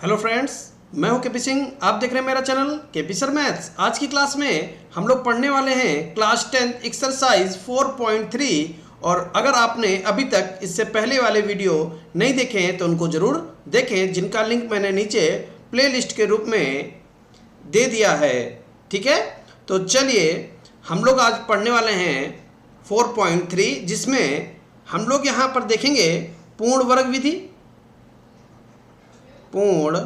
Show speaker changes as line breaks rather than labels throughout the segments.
Hello friends, मैं हूं KP Singh. आप देख रहे हैं मेरा चैनल केपी सर मैथ्स। आज की क्लास में हम लोग पढ़ने वाले हैं क्लास 10 एक्सरसाइज 4.3। और अगर आपने अभी तक इससे पहले वाले वीडियो नहीं देखे हैं तो उनको ज़रूर देखें, जिनका लिंक मैंने नीचे प्लेलिस्ट के रूप में दे दिया है। ठीक है, तो चलिए हम लोग आज पढ़ने वाले हैं 4.3, जिसमें हम लोग यहाँ पर देखेंगे पूर्ण वर्ग विधि, पूर्ण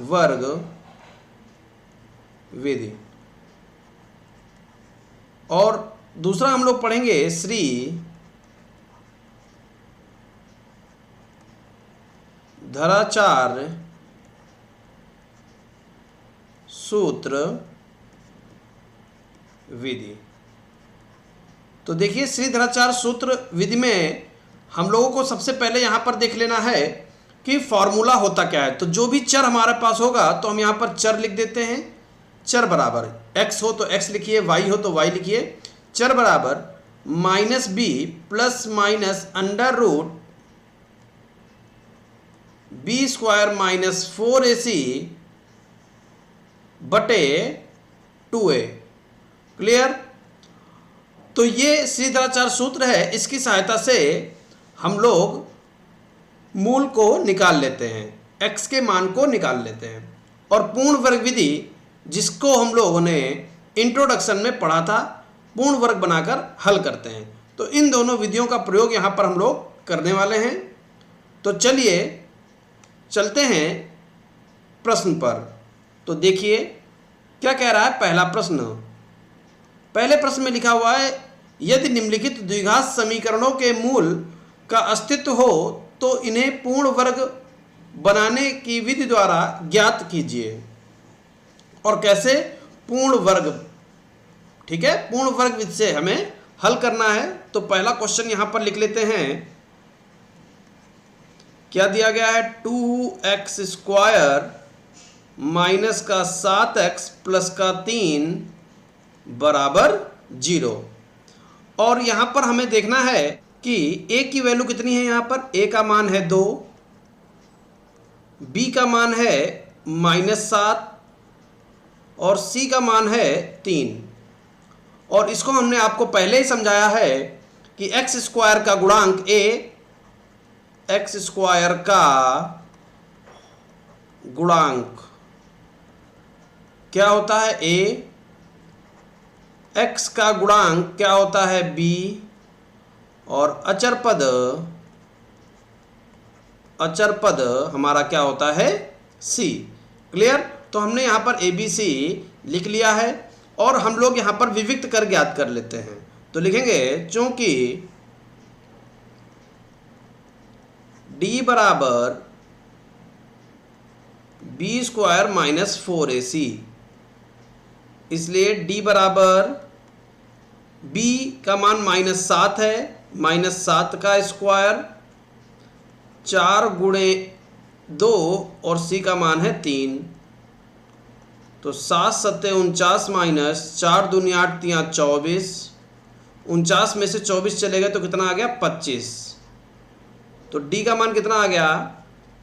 वर्ग विधि, और दूसरा हम लोग पढ़ेंगे श्री धराचार्य सूत्र विधि। तो देखिए, श्री धराचार्य सूत्र विधि में हम लोगों को सबसे पहले यहाँ पर देख लेना है कि फॉर्मूला होता क्या है। तो जो भी चर हमारे पास होगा तो हम यहाँ पर चर लिख देते हैं। चर बराबर x हो तो x लिखिए, y हो तो y लिखिए। चर बराबर minus b plus minus under root b square minus 4ac बटे 2a। क्लियर? तो ये श्री धराचार्य सूत्र है, इसकी सहायता से हम लोग मूल को निकाल लेते हैं, x के मान को निकाल लेते हैं। और पूर्ण वर्ग विधि, जिसको हम लोगों ने इंट्रोडक्शन में पढ़ा था, पूर्ण वर्ग बनाकर हल करते हैं। तो इन दोनों विधियों का प्रयोग यहाँ पर हम लोग करने वाले हैं। तो चलिए चलते हैं प्रश्न पर। तो देखिए क्या कह रहा है पहला प्रश्न। पहले प्रश्न में लिखा हुआ है, यदि निम्नलिखित द्विघात समीकरणों के मूल का अस्तित्व हो तो इन्हें पूर्ण वर्ग बनाने की विधि द्वारा ज्ञात कीजिए। और कैसे? पूर्ण वर्ग। ठीक है, पूर्ण वर्ग विधि से हमें हल करना है। तो पहला क्वेश्चन यहां पर लिख लेते हैं। क्या दिया गया है? 2x स्क्वायर माइनस का 7x प्लस का 3 बराबर 0। और यहां पर हमें देखना है कि a की वैल्यू कितनी है। यहां पर a का मान है 2, b का मान है -7 और c का मान है 3। और इसको हमने आपको पहले ही समझाया है कि x स्क्वायर का गुणांक a, x स्क्वायर का गुणांक क्या होता है? a, x का गुणांक क्या होता है? b, और अचर पद हमारा क्या होता है? c। क्लियर? तो हमने यहाँ पर a b c लिख लिया है और हम लोग यहाँ पर विविक्त कर ज्ञात कर लेते हैं। तो लिखेंगे चूंकि d बराबर b स्क्वायर माइनस 4ac, इसलिए d बराबर b का मान -7 है, -7 का स्क्वायर 4 गुणे 2 और c का मान है 3। तो 7 7 49 माइनस 4 दूनी 8 3 24। 49 में से 24 चले गए तो कितना आ गया? 25। तो d का मान कितना आ गया?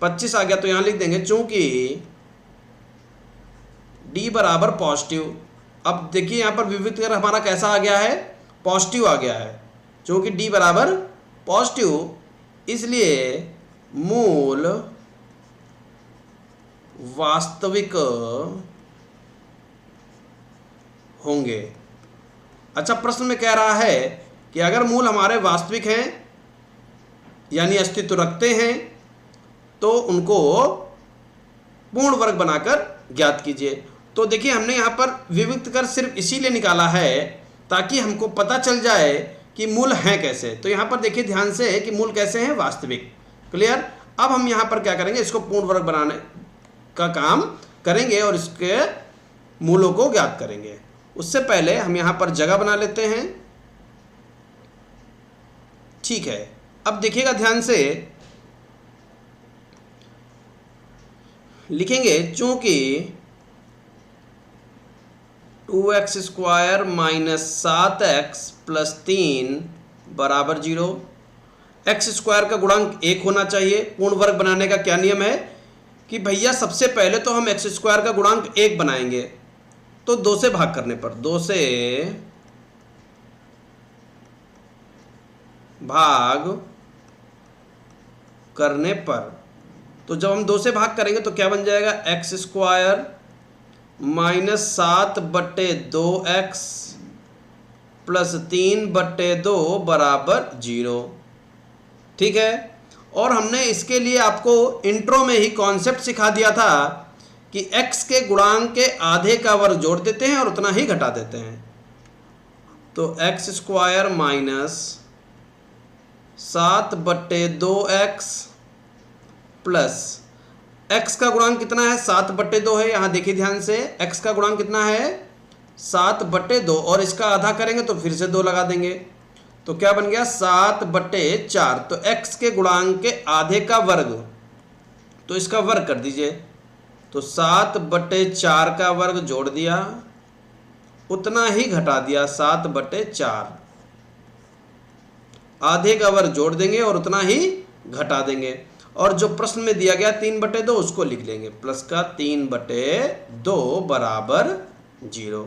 25 आ गया। तो यहाँ लिख देंगे चूंकि d बराबर पॉजिटिव। अब देखिए यहाँ पर विविध कर हमारा कैसा आ गया है? पॉजिटिव आ गया है। चूंकि d बराबर पॉजिटिव, इसलिए मूल वास्तविक होंगे। अच्छा, प्रश्न में कह रहा है कि अगर मूल हमारे वास्तविक हैं यानी अस्तित्व रखते हैं तो उनको पूर्ण वर्ग बनाकर ज्ञात कीजिए। तो देखिए हमने यहाँ पर विविक्त कर सिर्फ इसीलिए निकाला है ताकि हमको पता चल जाए कि मूल हैं कैसे। तो यहाँ पर देखिए ध्यान से कि मूल कैसे हैं? वास्तविक। क्लियर? अब हम यहाँ पर क्या करेंगे? इसको पूर्ण वर्ग बनाने का काम करेंगे और इसके मूलों को ज्ञात करेंगे। उससे पहले हम यहाँ पर जगह बना लेते हैं। ठीक है, अब देखिएगा ध्यान से, लिखेंगे चूंकि 2x square minus 7x plus 3 बराबर 0। एक्स स्क्वायर का गुणांक 1 होना चाहिए। पूर्ण वर्ग बनाने का क्या नियम है कि भैया सबसे पहले तो हम एक्स स्क्वायर का गुणांक 1 बनाएंगे, तो 2 से भाग करने पर, 2 से भाग करने पर, तो जब हम 2 से भाग करेंगे तो क्या बन जाएगा, x square minus 7/2x plus 3/2 बराबर 0। ठीक है। और हमने इसके लिए आपको इंट्रो में ही कॉन्सेप्ट सिखा दिया था कि x के गुणांक के आधे का वर्ग जोड़ देते हैं और उतना ही घटा देते हैं। तो x square minus 7/2x plus x का गुणांक कितना है, 7/2 है। यहां देखिए ध्यान से, x का गुणांक कितना है, 7/2, और इसका आधा करेंगे तो फिर से 2 लगा देंगे, तो क्या बन गया, 7/4। तो x के गुणांक के आधे का वर्ग, तो इसका वर्ग कर दीजिए, तो 7/4 का वर्ग जोड़ दिया, उतना ही घटा दिया, 7/4। आधे का वर्ग जोड़ देंगे और उतना ही घटा देंगे, और जो प्रश्न में दिया गया 3/2 उसको लिख लेंगे, प्लस का 3/2 बराबर 0।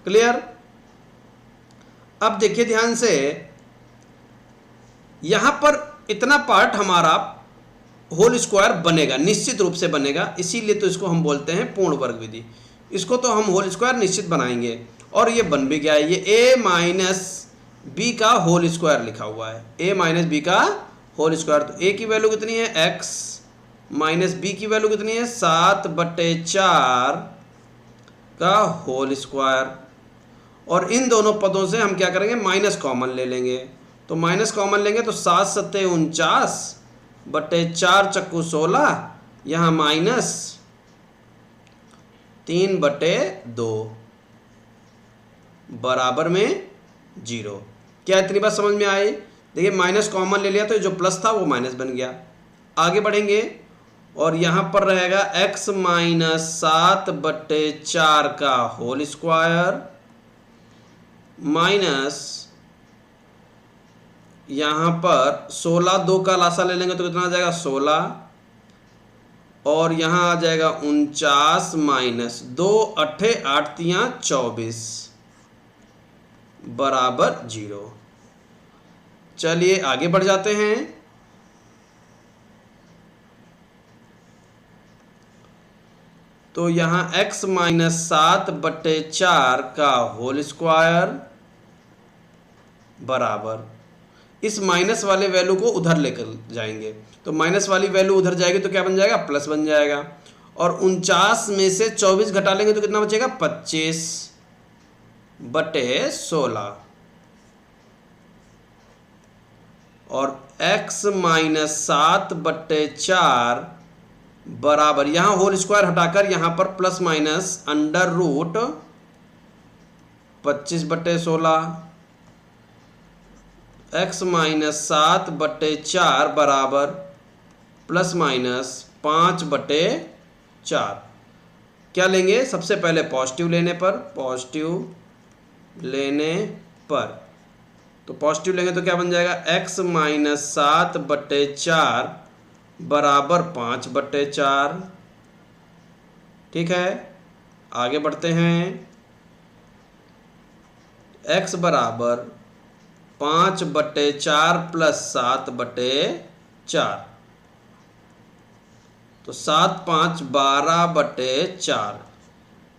क्लियर। अब देखिए ध्यान से, यहां पर इतना पार्ट हमारा होल स्क्वायर बनेगा, निश्चित रूप से बनेगा, इसीलिए तो इसको हम बोलते हैं पूर्ण वर्ग विधि। इसको तो हम होल स्क्वायर निश्चित बनाएंगे, और ये बन भी गया है। ये a माइनस बी का होल स्क्वायर लिखा हुआ है, a माइनस बी का होल स्क्वायर। तो a की वैल्यू कितनी है, x माइनस बी की वैल्यू कितनी है, 7/4 का होल स्क्वायर। और इन दोनों पदों से हम क्या करेंगे, माइनस कॉमन ले लेंगे, तो माइनस कॉमन लेंगे तो 7 7 49/4 चक्कू 16, यहाँ माइनस 3/2 बराबर में 0। क्या इतनी बात समझ में आई। देखिए माइनस कॉमन ले लिया तो जो प्लस था वो माइनस बन गया। आगे बढ़ेंगे और यहाँ पर रहेगा x माइनस 7/4 का होल स्क्वायर माइनस यहाँ पर 16, 2 का लासा ले लेंगे तो कितना आ जाएगा, 16, और यहाँ आ जाएगा 49 माइनस 2 8 8 24 बराबर 0। चलिए आगे बढ़ जाते हैं। तो यहाँ x माइनस 7/4 का होल स्क्वायर बराबर, इस माइनस वाले वैल्यू को उधर लेकर जाएंगे, तो माइनस वाली वैल्यू उधर जाएगी तो क्या बन जाएगा, प्लस बन जाएगा, और 49 में से 24 घटा लेंगे तो कितना बचेगा, 25/16, और x माइनस 7/4 बराबर, यहां होल स्क्वायर हटाकर यहां पर plus minus under root 25/16, x minus 7/4 बराबर प्लस माइनस 5/4। क्या लेंगे, सबसे पहले पॉजिटिव लेने पर, पॉजिटिव लेने पर, तो पॉजिटिव लेंगे तो क्या बन जाएगा, x माइनस 7/4 बराबर 5/4। ठीक है, आगे बढ़ते हैं। x बराबर 5/4 प्लस 7/4, तो 7 5 12/4,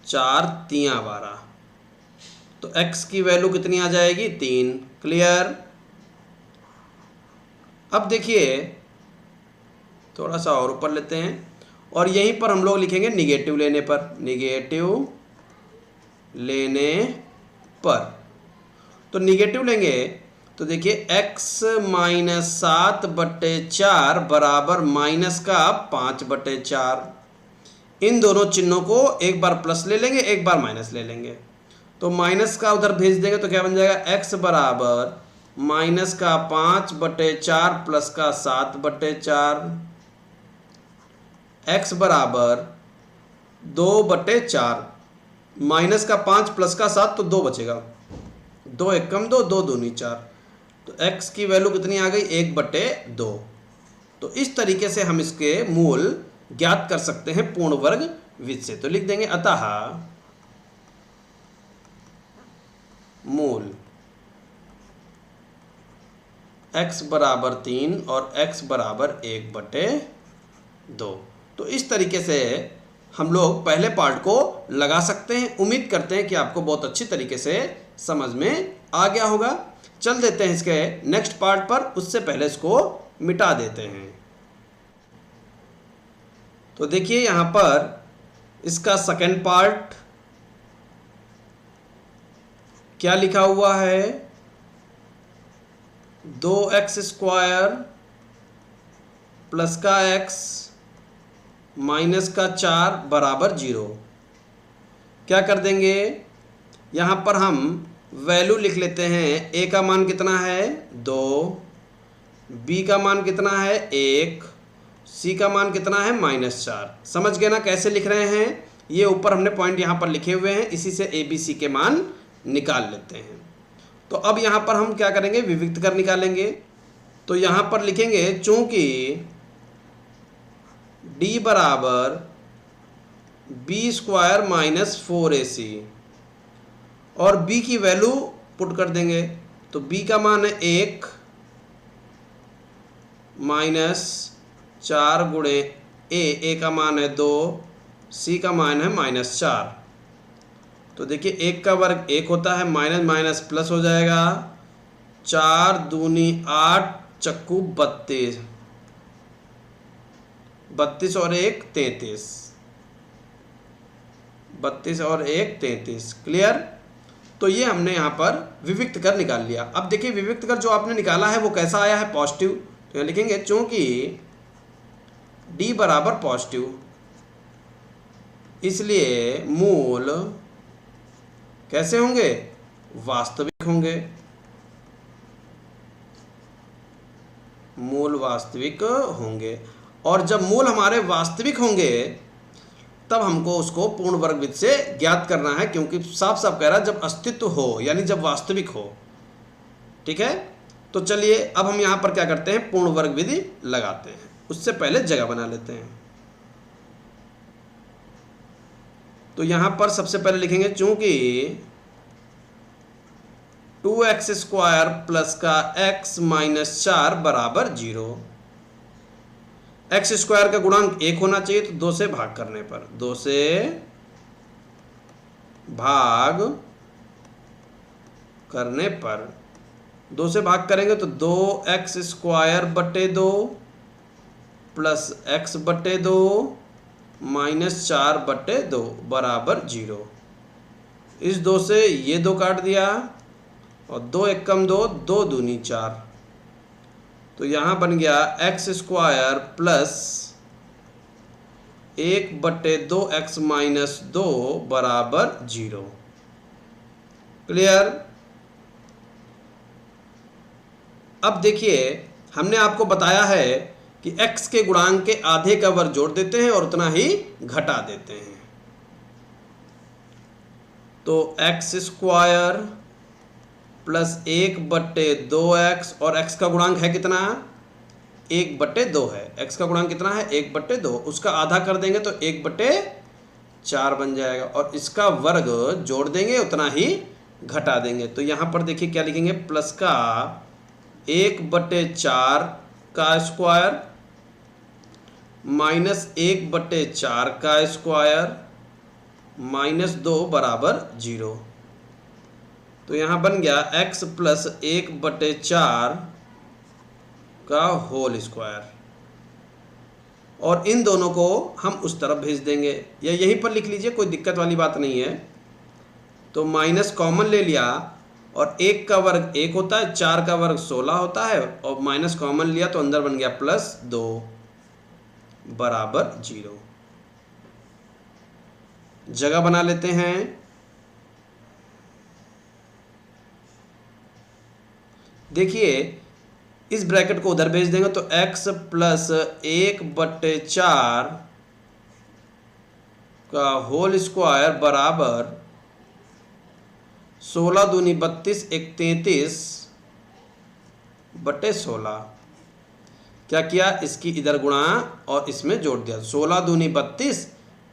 4 3 12, तो x की वैल्यू कितनी आ जाएगी, 3। क्लियर। अब देखिए थोड़ा सा और ऊपर लेते हैं, और यहीं पर हम लोग लिखेंगे निगेटिव लेने पर, निगेटिव लेने पर। तो निगेटिव लेंगे तो देखिए x माइनस 7/4 बराबर माइनस का 5/4। इन दोनों चिन्हों को एक बार प्लस ले लेंगे, एक बार माइनस ले लेंगे, तो माइनस का उधर भेज देंगे तो क्या बन जाएगा, x बराबर माइनस का 5/4 प्लस का 7/4, x बराबर 2/4, माइनस का 5 प्लस का 7 तो 2 बचेगा, 2 1 कम 2, 2 दूनी 4, तो x की वैल्यू कितनी आ गई, 1/2। तो इस तरीके से हम इसके मूल ज्ञात कर सकते हैं पूर्ण वर्ग विधि से। तो लिख देंगे अतः मूल x बराबर 3 और x बराबर 1/2। तो इस तरीके से हम लोग पहले पार्ट को लगा सकते हैं। उम्मीद करते हैं कि आपको बहुत अच्छी तरीके से समझ में आ गया होगा। चल देते हैं इसके नेक्स्ट पार्ट पर, उससे पहले इसको मिटा देते हैं। तो देखिए यहाँ पर इसका सेकंड पार्ट क्या लिखा हुआ है, 2x² प्लस का x माइनस का 4 बराबर 0। क्या कर देंगे, यहाँ पर हम वैल्यू लिख लेते हैं। a का मान कितना है 2, b का मान कितना है 1, c का मान कितना है -4। समझ गए ना कैसे लिख रहे हैं, ये ऊपर हमने पॉइंट यहाँ पर लिखे हुए हैं, इसी से a b c के मान निकाल लेते हैं। तो अब यहाँ पर हम क्या करेंगे, विविक्त कर निकालेंगे। तो यहाँ पर लिखेंगे चूंकि d बराबर b² - 4ac और b की वैल्यू पुट कर देंगे। तो b का मान है 1 -4 गुणे a का मान है 2, c का मान है -4। तो देखिए 1 का वर्ग 1 होता है, माइनस माइनस प्लस हो जाएगा, 4 दूनी 8 चक्कू 32, 32 और 1 33, 32 और 1 33। क्लियर। तो ये हमने यहाँ पर विविक्त कर निकाल लिया। अब देखिए विविक्त कर जो आपने निकाला है वो कैसा आया है, पॉजिटिव। तो यहाँ लिखेंगे चूंकि d बराबर पॉजिटिव, इसलिए मूल कैसे होंगे, वास्तविक होंगे। मूल वास्तविक होंगे। और जब मूल हमारे वास्तविक होंगे तब हमको उसको पूर्ण वर्ग विधि से ज्ञात करना है, क्योंकि साफ साफ कह रहा है जब अस्तित्व हो, यानी जब वास्तविक हो। ठीक है। तो चलिए अब हम यहाँ पर क्या करते हैं, पूर्ण वर्ग विधि लगाते हैं। उससे पहले जगह बना लेते हैं। तो यहाँ पर सबसे पहले लिखेंगे चूंकि 2x² प्लस का x -4 बराबर 0। x² का गुणांक 1 होना चाहिए, तो 2 से भाग करने पर, 2 से भाग करने पर, 2 से भाग करेंगे तो 2x²/2 प्लस x/2 -4/2 बराबर 0। इस 2 से ये 2 काट दिया और 2 × 1 = 2, 2 दूनी 4। तो यहाँ बन गया x² प्लस 1/2x - 2 बराबर 0। क्लियर। अब देखिए हमने आपको बताया है कि x के गुणांक के आधे का वर्ग जोड़ देते हैं और उतना ही घटा देते हैं। तो x² प्लस 1/2x और x का गुणांक है कितना, 1/2 है। x का गुणांक कितना है, 1/2। उसका आधा कर देंगे तो 1/4 बन जाएगा और इसका वर्ग जोड़ देंगे उतना ही घटा देंगे। तो यहाँ पर देखिए क्या लिखेंगे, प्लस का 1/4 का स्क्वायर माइनस 1/4 का स्क्वायर -2 बराबर 0। तो यहाँ बन गया x प्लस 1/4 का होल स्क्वायर। और इन दोनों को हम उस तरफ भेज देंगे, या यहीं पर लिख लीजिए, कोई दिक्कत वाली बात नहीं है। तो माइनस कॉमन ले लिया और 1 का वर्ग 1 होता है, 4 का वर्ग 16 होता है, और माइनस कॉमन लिया तो अंदर बन गया +2 बराबर 0। जगह बना लेते हैं। देखिए इस ब्रैकेट को उधर भेज देंगे तो x प्लस 1/4 का होल स्क्वायर बराबर 16 दूनी 32, 1 33 बटे 16। क्या किया, इसकी इधर गुणा और इसमें जोड़ दिया, 16 दूनी 32,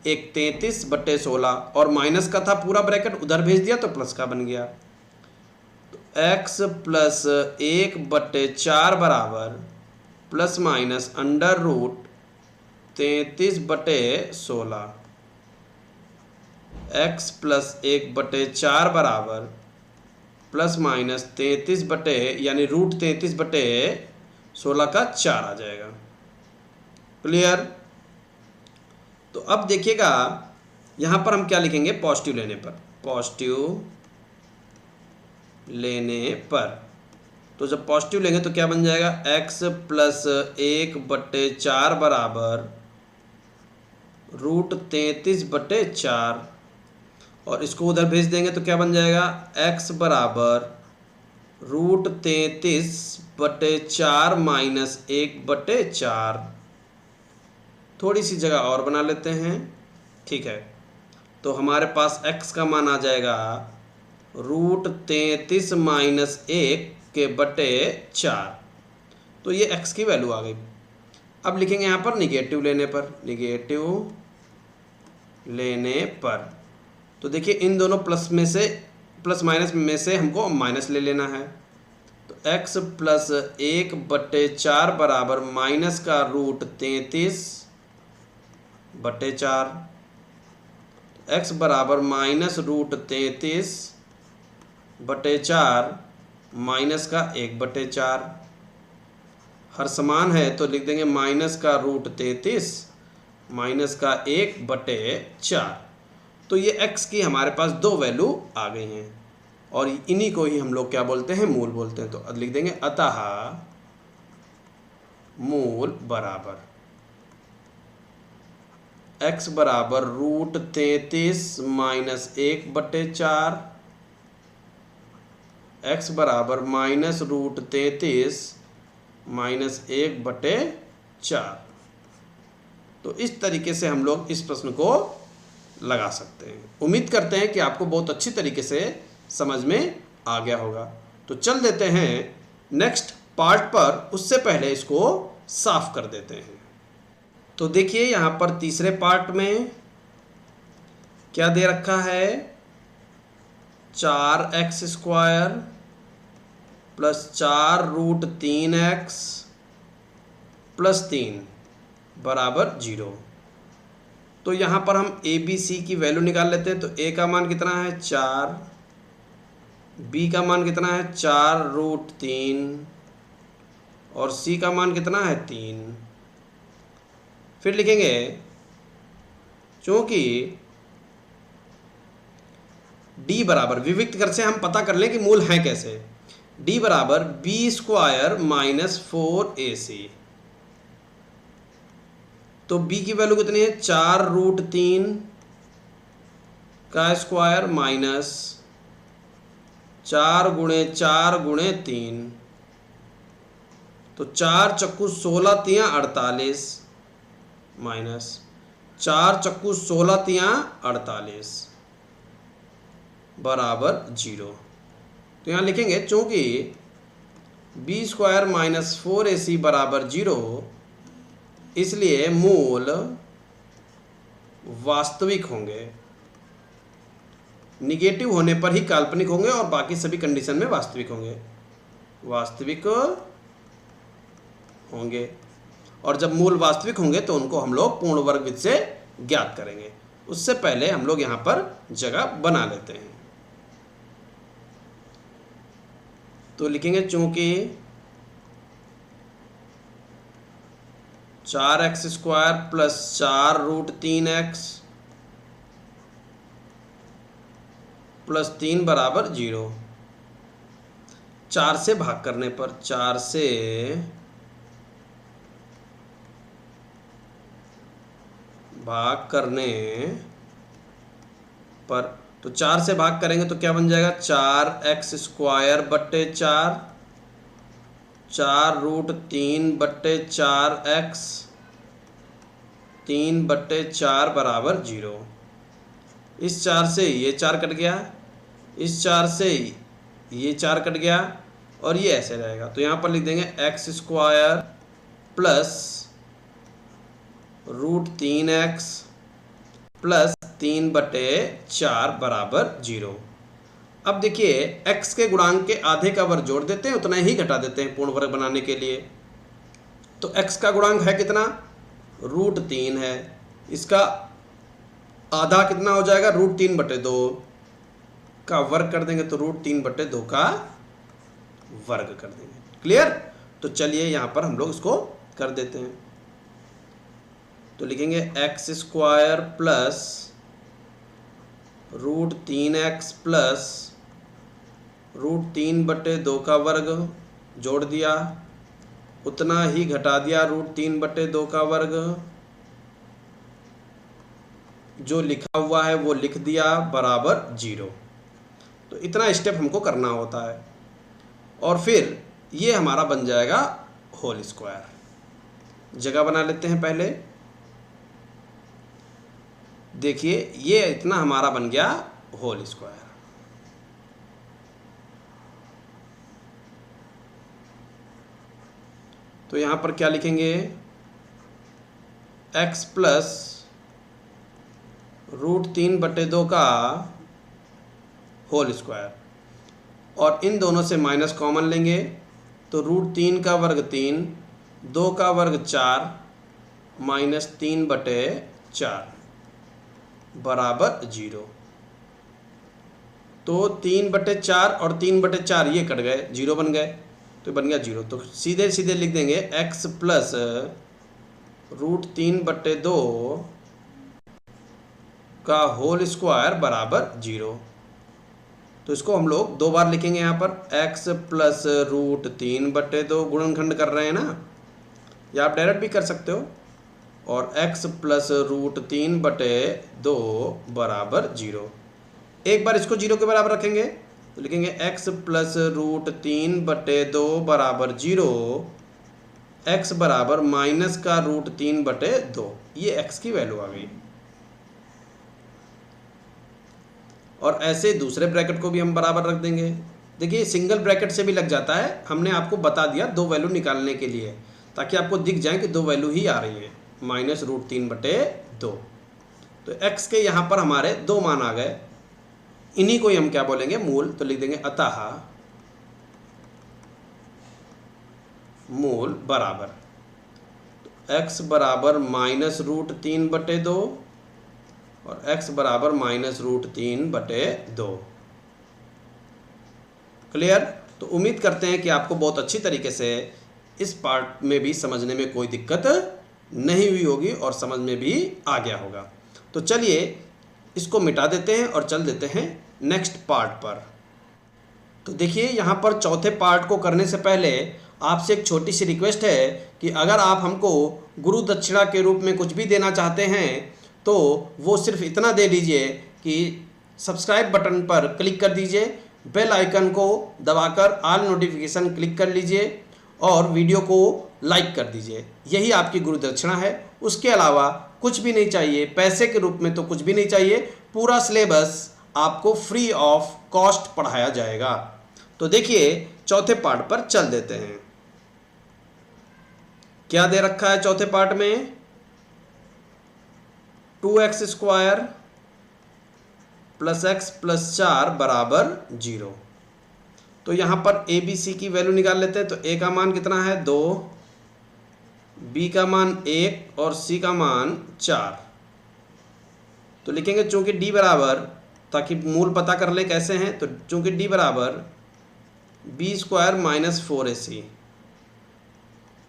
एक 33 बटे 16, और माइनस का था पूरा ब्रैकेट उधर भेज दिया तो प्लस का बन गया। तो x प्लस 1/4 बराबर प्लस माइनस अंडर रूट 33 बटे 16। x प्लस 1/4 बराबर प्लस माइनस 33 बटे यानी रूट 33 बटे 16 का 4 आ जाएगा। क्लियर। तो अब देखिएगा यहाँ पर हम क्या लिखेंगे, पॉजिटिव लेने पर, पॉजिटिव लेने पर। तो जब पॉजिटिव लेंगे तो क्या बन जाएगा, x प्लस 1/4 बराबर रूट 33 बटे 4, और इसको उधर भेज देंगे तो क्या बन जाएगा, x बराबर रूट 33 बटे 4 माइनस 1/4। थोड़ी सी जगह और बना लेते हैं, ठीक है। तो हमारे पास x का मान आ जाएगा रूट 33 माइनस 1/4। तो ये x की वैल्यू आ गई। अब लिखेंगे यहाँ पर निगेटिव लेने पर, निगेटिव लेने पर। तो देखिए इन दोनों प्लस माइनस में से हमको माइनस ले लेना है। तो x प्लस 1/4 बराबर माइनस का रूट 33 बटे 4। x बराबर माइनस रूट 33 बटे 4 माइनस का 1/4। हर समान है तो लिख देंगे माइनस का रूट 33 माइनस का 1/4। तो ये x की हमारे पास दो वैल्यू आ गई हैं, और इन्हीं को ही हम लोग क्या बोलते हैं, मूल बोलते हैं। तो लिख देंगे अतः मूल बराबर x बराबर रूट 33 माइनस 1/4, x बराबर माइनस रूट 33 माइनस 1/4। तो इस तरीके से हम लोग इस प्रश्न को लगा सकते हैं। उम्मीद करते हैं कि आपको बहुत अच्छी तरीके से समझ में आ गया होगा। तो चल देते हैं नेक्स्ट पार्ट पर, उससे पहले इसको साफ कर देते हैं। तो देखिए यहाँ पर तीसरे पार्ट में क्या दे रखा है, 4x² plus 4 root 3x plus 3 बराबर 0। तो यहाँ पर हम a b c की वैल्यू निकाल लेते हैं। तो a का मान कितना है 4, b का मान कितना है 4 रूट 3, और c का मान कितना है 3। फिर लिखेंगे चूँकि d बराबर, विविक्त कर से हम पता कर लें कि मूल हैं कैसे, d बराबर b² माइनस 4ac। तो b की वैल्यू कितनी है 4 रूट 3 का स्क्वायर माइनस 4 गुणे 4 गुणे 3। तो 4 चक्कू 16 तियाँ 48 माइनस 4 चक्कू 16 तियाँ 48 बराबर 0। तो यहाँ लिखेंगे चूँकि b² माइनस 4ac बराबर 0, इसलिए मूल वास्तविक होंगे। निगेटिव होने पर ही काल्पनिक होंगे और बाकी सभी कंडीशन में वास्तविक होंगे, वास्तविक होंगे। और जब मूल वास्तविक होंगे तो उनको हम लोग पूर्ण वर्ग विधि से ज्ञात करेंगे। उससे पहले हम लोग यहाँ पर जगह बना लेते हैं। तो लिखेंगे चूंकि 4x² plus 4 root 3x plus 3 बराबर 0। 4 से भाग करने पर, 4 से भाग करने पर, तो 4 से भाग करेंगे तो क्या बन जाएगा 4x² बट्टे 4, 4 रूट 3 बट्टे 4x, 3 बट्टे 4 बराबर 0। इस 4 से ये 4 कट गया, इस 4 से ये 4 कट गया, और ये ऐसे रहेगा। तो यहाँ पर लिख देंगे x square plus √3x plus 3/4 बराबर 0। अब देखिए x के गुणांक के आधे का वर्ग जोड़ देते हैं, उतना ही घटा देते हैं पूर्ण वर्ग बनाने के लिए। तो x का गुणांक है कितना, √3 है, इसका आधा कितना हो जाएगा, √3/2 का वर्ग कर देंगे तो √3/2 का वर्ग कर देंगे। क्लियर। तो चलिए यहाँ पर हम लोग इसको कर देते हैं। तो लिखेंगे x square plus √3x plus √3/2 का वर्ग जोड़ दिया, उतना ही घटा दिया √3/2 का वर्ग, जो लिखा हुआ है वो लिख दिया बराबर 0। तो इतना स्टेप हमको करना होता है और फिर ये हमारा बन जाएगा होल स्क्वायर। जगह बना लेते हैं पहले। देखिए ये इतना हमारा बन गया होल स्क्वायर। तो यहाँ पर क्या लिखेंगे, x प्लस √3/2 का होल स्क्वायर, और इन दोनों से माइनस कॉमन लेंगे तो √3 का वर्ग 3, 2 का वर्ग 4 माइनस 3/4 बराबर 0। तो 3/4 और 3/4 ये कट गए, 0 बन गए, तो बन गया 0। तो सीधे सीधे लिख देंगे x प्लस √3/2 का होल स्क्वायर बराबर 0। तो इसको हम लोग दो बार लिखेंगे यहाँ पर, x प्लस √3/2 गुणनखंड कर रहे हैं ना, या आप डायरेक्ट भी कर सकते हो, और x प्लस √3/2 बराबर 0। एक बार इसको 0 के बराबर रखेंगे तो लिखेंगे x प्लस √3/2 बराबर 0, x बराबर माइनस का √3/2, ये x की वैल्यू आ गई। और ऐसे दूसरे ब्रैकेट को भी हम बराबर रख देंगे। देखिए सिंगल ब्रैकेट से भी लग जाता है, हमने आपको बता दिया दो वैल्यू निकालने के लिए, ताकि आपको दिख जाए कि दो वैल्यू ही आ रही है, माइनस √3/2। तो x के यहाँ पर हमारे दो मान आ गए, इन्हीं को ही हम क्या बोलेंगे, मूल। तो लिख देंगे अतः मूल बराबर, तो x बराबर माइनस √3/2 और x बराबर माइनस √3/2। क्लियर। तो उम्मीद करते हैं कि आपको बहुत अच्छी तरीके से इस पार्ट में भी समझने में कोई दिक्कत नहीं हुई होगी और समझ में भी आ गया होगा। तो चलिए इसको मिटा देते हैं और चल देते हैं नेक्स्ट पार्ट पर। तो देखिए यहाँ पर चौथे पार्ट को करने से पहले आपसे एक छोटी सी रिक्वेस्ट है कि अगर आप हमको गुरु दक्षिणा के रूप में कुछ भी देना चाहते हैं तो वो सिर्फ इतना दे दीजिए कि सब्सक्राइब बटन पर क्लिक कर दीजिए, बेल आइकन को दबाकर ऑल नोटिफिकेशन क्लिक कर लीजिए और वीडियो को लाइक कर दीजिए। यही आपकी गुरु दक्षिणा है। उसके अलावा कुछ भी नहीं चाहिए, पैसे के रूप में तो कुछ भी नहीं चाहिए। पूरा सिलेबस आपको फ्री ऑफ कॉस्ट पढ़ाया जाएगा। तो देखिए चौथे पार्ट पर चल देते हैं। क्या दे रखा है चौथे पार्ट में, 2x square plus x plus 4 बराबर 0। तो यहाँ पर ए बी सी की वैल्यू निकाल लेते हैं। तो a का मान कितना है 2, b का मान 1 और c का मान 4। तो लिखेंगे चूंकि d बराबर, ताकि मूल पता कर ले कैसे हैं, तो चूंकि d बराबर b स्क्वायर माइनस 4ac,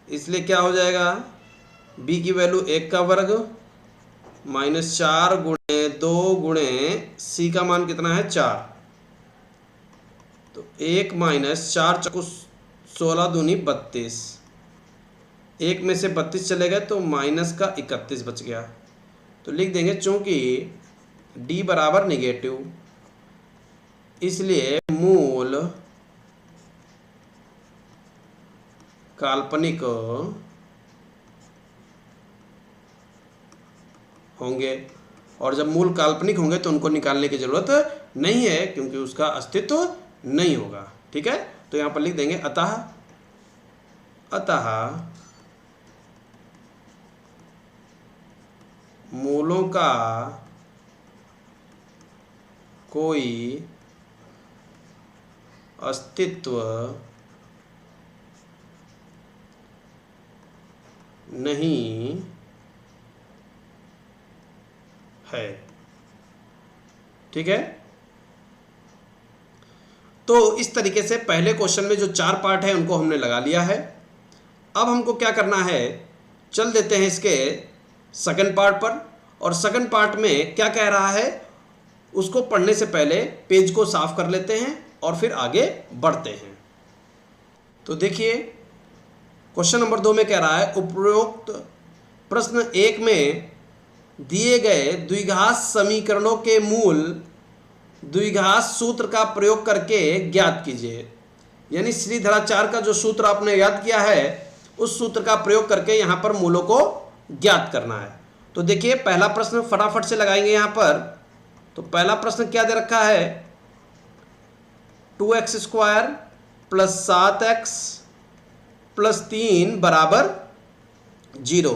इसलिए क्या हो जाएगा, b की वैल्यू 1 का वर्ग माइनस 4 गुणे 2 गुणे c का मान कितना है 4। तो 1 माइनस 4 चौको 16 दूनी 32, 1 में से 32 चले गए तो माइनस का 31 बच गया। तो लिख देंगे चूंकि d बराबर नेगेटिव, इसलिए मूल काल्पनिक होंगे, और जब मूल काल्पनिक होंगे तो उनको निकालने की ज़रूरत नहीं है, क्योंकि उसका अस्तित्व नहीं होगा। ठीक है। तो यहाँ पर लिख देंगे अतः मूलों का कोई अस्तित्व नहीं है। ठीक है, तो इस तरीके से पहले क्वेश्चन में जो 4 पार्ट है उनको हमने लगा लिया है। अब हमको क्या करना है, चल देते हैं इसके सेकंड पार्ट पर, और सेकंड पार्ट में क्या कह रहा है उसको पढ़ने से पहले पेज को साफ कर लेते हैं और फिर आगे बढ़ते हैं। तो देखिए क्वेश्चन नंबर 2 में कह रहा है उपरोक्त प्रश्न 1 में दिए गए द्विघात समीकरणों के मूल द्विघात सूत्र का प्रयोग करके ज्ञात कीजिए। यानी श्रीधराचार्य का जो सूत्र आपने याद किया है उस सूत्र का प्रयोग करके यहाँ पर मूलों को ज्ञात करना है। तो देखिए पहला प्रश्न फटाफट से लगाएंगे यहाँ पर। तो पहला प्रश्न क्या दे रखा है, 2x² प्लस 7x प्लस 3 बराबर 0।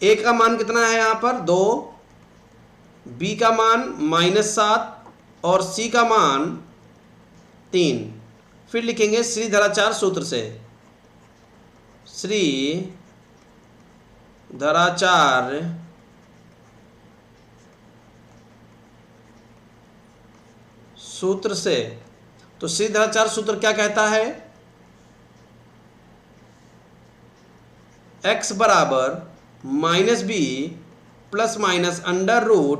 ए का मान कितना है यहाँ पर 2, बी का मान -7 और सी का मान 3। फिर लिखेंगे श्रीधराचार्य सूत्र से, श्रीधराचार्य सूत्र से। तो श्रीधराचार्य सूत्र क्या कहता है, x बराबर -b plus minus under root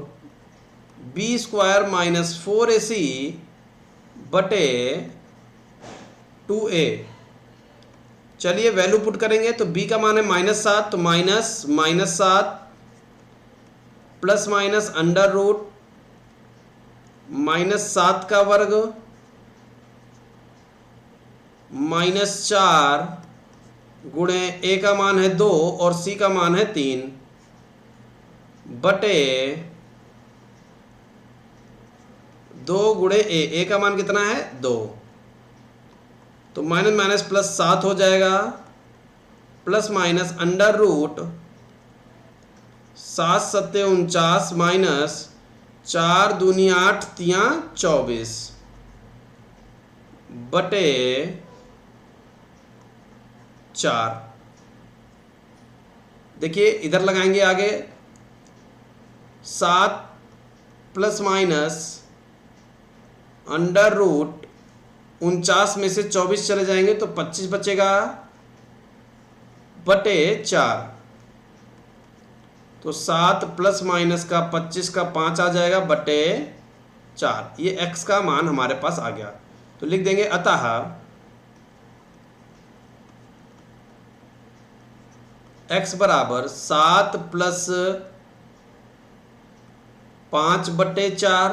b² minus 4ac बटे 2a। चलिए वैल्यू पुट करेंगे तो b का मान है -7, तो -7 प्लस माइनस अंडर रूट -7 का वर्ग -4 गुणे a का मान है 2 और c का मान है 3 बटे 2 गुणे a का मान कितना है 2। तो माइनस माइनस प्लस 7 हो जाएगा, प्लस माइनस अंडर रूट 7 सत्ते 49 माइनस 4 दूनी 8 तियां 24 बटे 4। देखिए इधर लगाएंगे आगे 7 प्लस माइनस अंडर रूट 49 में से 24 चले जाएंगे तो 25 बचेगा बटे 4। तो 7 प्लस माइनस का 25 का 5 आ जाएगा बटे 4। ये x का मान हमारे पास आ गया। तो लिख देंगे अतः x बराबर 7 प्लस 5 बटे 4,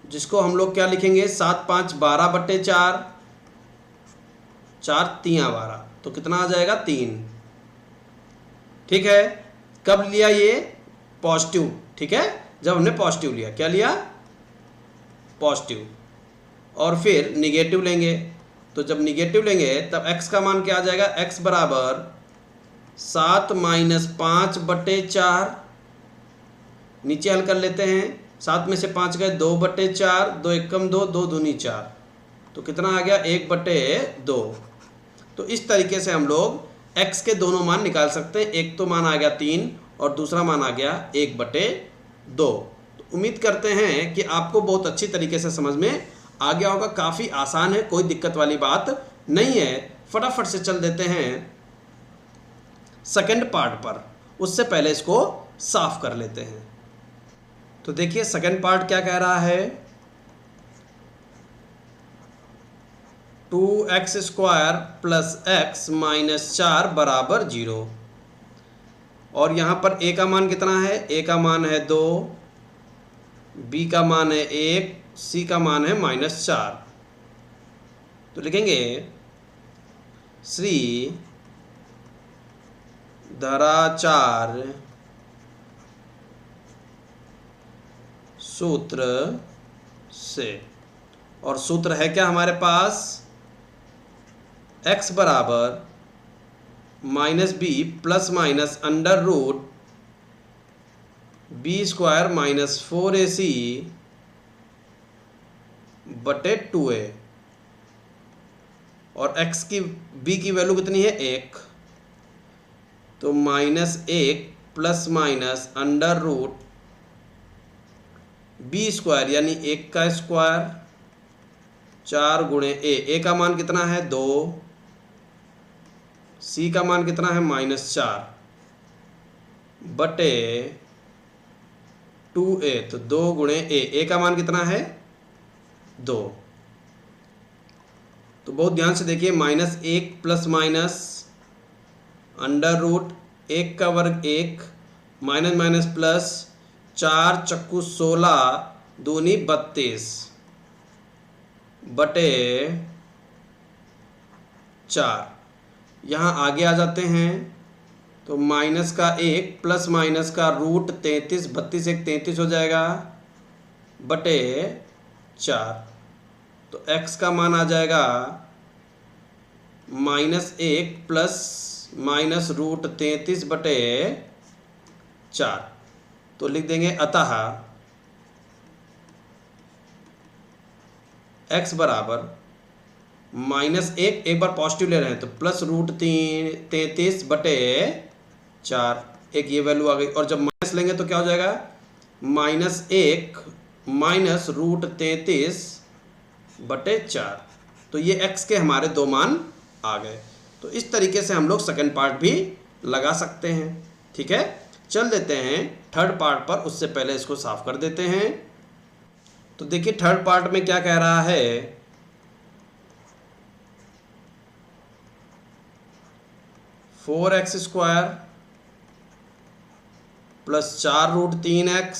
जिसको हम लोग क्या लिखेंगे 7 5 12 बटे 4, 4 तियां 12, तो कितना आ जाएगा 3। ठीक है, कब लिया ये पॉजिटिव, ठीक है, जब हमने पॉजिटिव लिया, क्या लिया पॉजिटिव, और फिर निगेटिव लेंगे। तो जब निगेटिव लेंगे तब x का मान क्या आ जाएगा, x बराबर 7 माइनस 5 बटे 4, नीचे हल कर लेते हैं, 7 में से 5 गए 2 बटे 4, 2 एकम 2, 2 दूनी 4, तो कितना आ गया 1 बटे 2। तो इस तरीके से हम लोग x के दोनों मान निकाल सकते हैं। एक तो मान आ गया 3 और दूसरा मान आ गया 1 बटे 2। तो उम्मीद करते हैं कि आपको बहुत अच्छी तरीके से समझ में आ गया होगा। काफ़ी आसान है, कोई दिक्कत वाली बात नहीं है। फटाफट से चल देते हैं सेकंड पार्ट पर, उससे पहले इसको साफ कर लेते हैं। तो देखिए सेकंड पार्ट क्या कह रहा है, 2x² प्लस x माइनस 4 बराबर 0। और यहाँ पर a का मान कितना है, a का मान है 2, b का मान है 1, c का मान है -4। तो लिखेंगे श्री धराचार्य सूत्र से। और सूत्र है क्या हमारे पास, x बराबर minus b plus minus under root b square minus 4ac बटे 2a। और x की b की वैल्यू कितनी है, 1, तो -1 plus minus under root b square यानी 1 का स्क्वायर 4 गुणे ए का मान कितना है 2, सी का मान कितना है -4 बटे 2a, तो 2 गुणे ए का मान कितना है 2। तो बहुत ध्यान से देखिए, -1 प्लस माइनस अंडर रूट 1 का वर्ग 1 माइनस माइनस प्लस 4 चक्कू 16 दूनी 32 बटे 4। यहाँ आगे आ जाते हैं तो माइनस का 1 प्लस माइनस का रूट 33, 32 1 33 हो जाएगा बटे 4। तो x का मान आ जाएगा -1 प्लस माइनस रूट 33 बटे 4। तो लिख देंगे अतः x बराबर -1, एक बार पॉजिटिव ले रहे हैं तो प्लस रूट 33 बटे 4, एक ये वैल्यू आ गई। और जब माइनस लेंगे तो क्या हो जाएगा, -1 माइनस रूट 33 बटे 4। तो ये x के हमारे दो मान आ गए। तो इस तरीके से हम लोग सेकंड पार्ट भी लगा सकते हैं। ठीक है, चल देते हैं थर्ड पार्ट पर, उससे पहले इसको साफ कर देते हैं। तो देखिए थर्ड पार्ट में क्या कह रहा है, 4x square plus 4 root 3x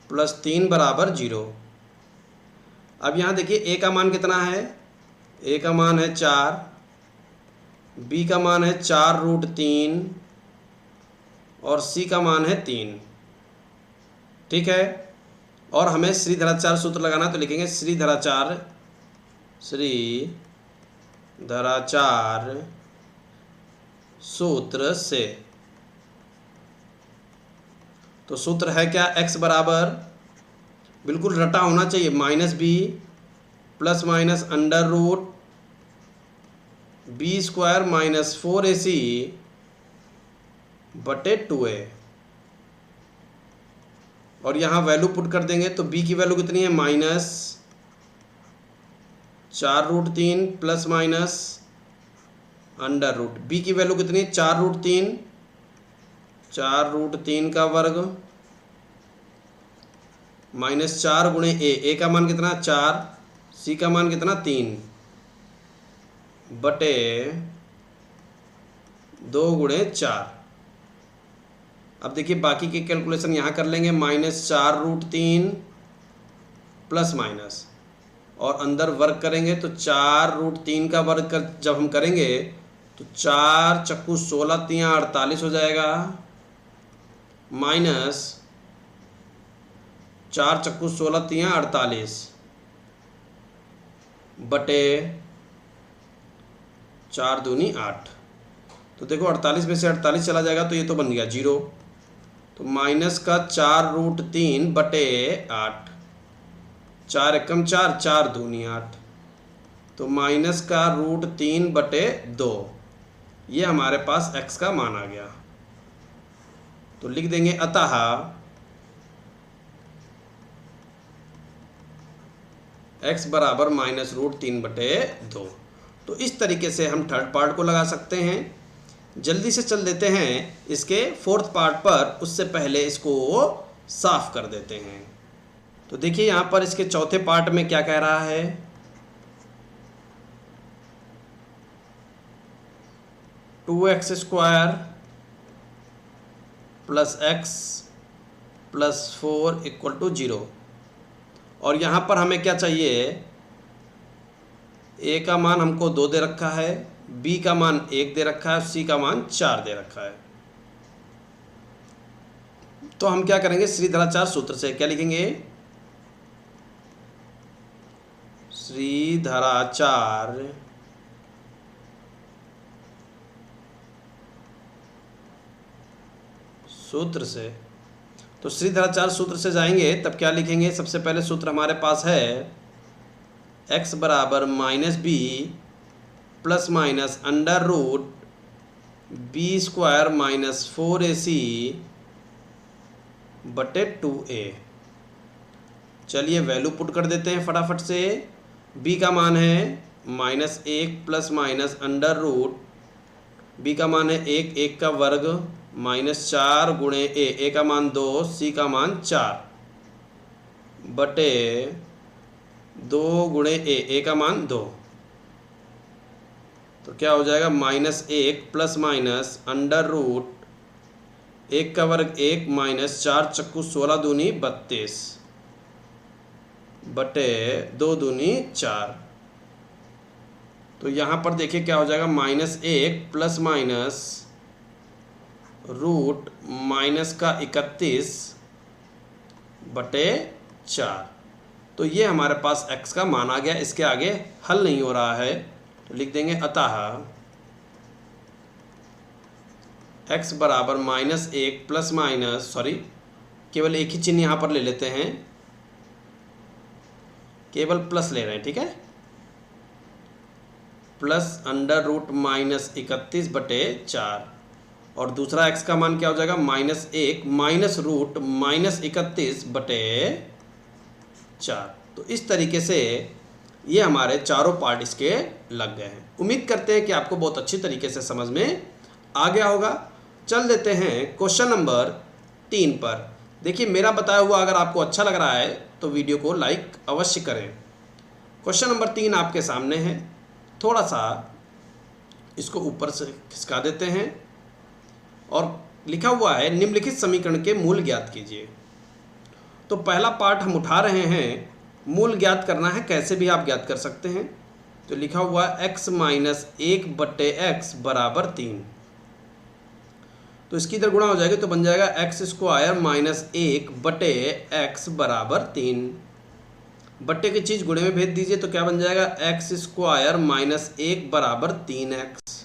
plus 3 बराबर 0। अब यहाँ देखिए a का मान कितना है, a का मान है 4, b का मान है 4 रूट 3 और c का मान है 3। ठीक है, और हमें श्रीधराचार्य सूत्र लगाना, तो लिखेंगे श्रीधराचार्य सूत्र से। तो सूत्र है क्या, x बराबर बिल्कुल रटा होना चाहिए, -b plus minus under root b square minus 4ac बटे 2a। और यहाँ वैल्यू पुट कर देंगे तो b की वैल्यू कितनी है, -4 root 3 plus minus under root b की वैल्यू कितनी है, 4 रूट 3 का वर्ग -4 गुणे a का मान कितना 4, c का मान कितना 3 बटे 2 गुणे 4। अब देखिए बाकी की कैलकुलेशन यहाँ कर लेंगे, -4 रूट 3 प्लस माइनस और अंदर वर्ग करेंगे तो 4 रूट 3 का वर्ग कर जब हम करेंगे तो 4 चक्कू 16 3 48 हो जाएगा, माइनस 4 चक्कू 16 3 48 बटे 4 दूनी 8। तो देखो 48 में से 48 चला जाएगा तो ये तो बन गया 0। तो माइनस का 4 रूट 3 बटे 8, 4 एकम 4, 4 दूनी 8, तो माइनस का रूट 3 बटे 2। ये हमारे पास x का मान आ गया। तो लिख देंगे अतः x बराबर -√3 बटे 2। तो इस तरीके से हम थर्ड पार्ट को लगा सकते हैं। जल्दी से चल देते हैं इसके फोर्थ पार्ट पर, उससे पहले इसको साफ कर देते हैं। तो देखिए यहाँ पर इसके चौथे पार्ट में क्या कह रहा है, 2x square plus x plus 4 equal to 0। और यहाँ पर हमें क्या चाहिए, a का मान हमको 2 दे रखा है, b का मान 1 दे रखा है, c का मान 4 दे रखा है। तो हम क्या करेंगे, श्रीधराचार्य सूत्र से क्या लिखेंगे, श्रीधराचार्य सूत्र से। तो श्रीधराचार्य सूत्र से जाएंगे तब क्या लिखेंगे? सबसे पहले सूत्र हमारे पास है x बराबर minus b plus minus under root b square minus 4ac बटे 2a। चलिए वैल्यू पुट कर देते हैं फटाफट से। b का मान है -1 plus minus under root, b का मान है 1, 1 का वर्ग -4 गुणे a का मान 2, c का मान 4 बटे 2 गुणे a का मान 2। तो क्या हो जाएगा? -1 प्लस माइनस अंडर रूट 1 का वर्ग 1 माइनस 4 चक्कू 16 दूनी 32 बटे 2 दूनी 4। तो यहाँ पर देखिए क्या हो जाएगा? -1 प्लस माइनस रूट माइनस का 31 बटे 4। तो ये हमारे पास x का मान आ गया। इसके आगे हल नहीं हो रहा है तो लिख देंगे अतः x बराबर -1 प्लस माइनस, सॉरी केवल एक ही चिन्ह यहाँ पर ले लेते हैं, केवल प्लस ले रहे हैं, ठीक है, प्लस अंडर रूट माइनस 31 बटे 4। और दूसरा x का मान क्या हो जाएगा? -1 माइनस रूट माइनस 31 बटे 4। तो इस तरीके से ये हमारे चारों पार्ट इसके लग गए हैं। उम्मीद करते हैं कि आपको बहुत अच्छी तरीके से समझ में आ गया होगा। चल देते हैं क्वेश्चन नंबर 3 पर। देखिए मेरा बताया हुआ अगर आपको अच्छा लग रहा है तो वीडियो को लाइक अवश्य करें। क्वेश्चन नंबर 3 आपके सामने है। थोड़ा सा इसको ऊपर से खिसका देते हैं और लिखा हुआ है निम्नलिखित समीकरण के मूल ज्ञात कीजिए। तो पहला पार्ट हम उठा रहे हैं, मूल ज्ञात करना है, कैसे भी आप ज्ञात कर सकते हैं। तो लिखा हुआ है x माइनस 1 बटे x बराबर 3। तो इसकी इधर गुणा हो जाएगी तो बन जाएगा x स्क्वायर माइनस 1 बटे x बराबर 3। बट्टे की चीज़ गुणे में भेज दीजिए तो क्या बन जाएगा? x स्क्वायर माइनस 1 बराबर 3x।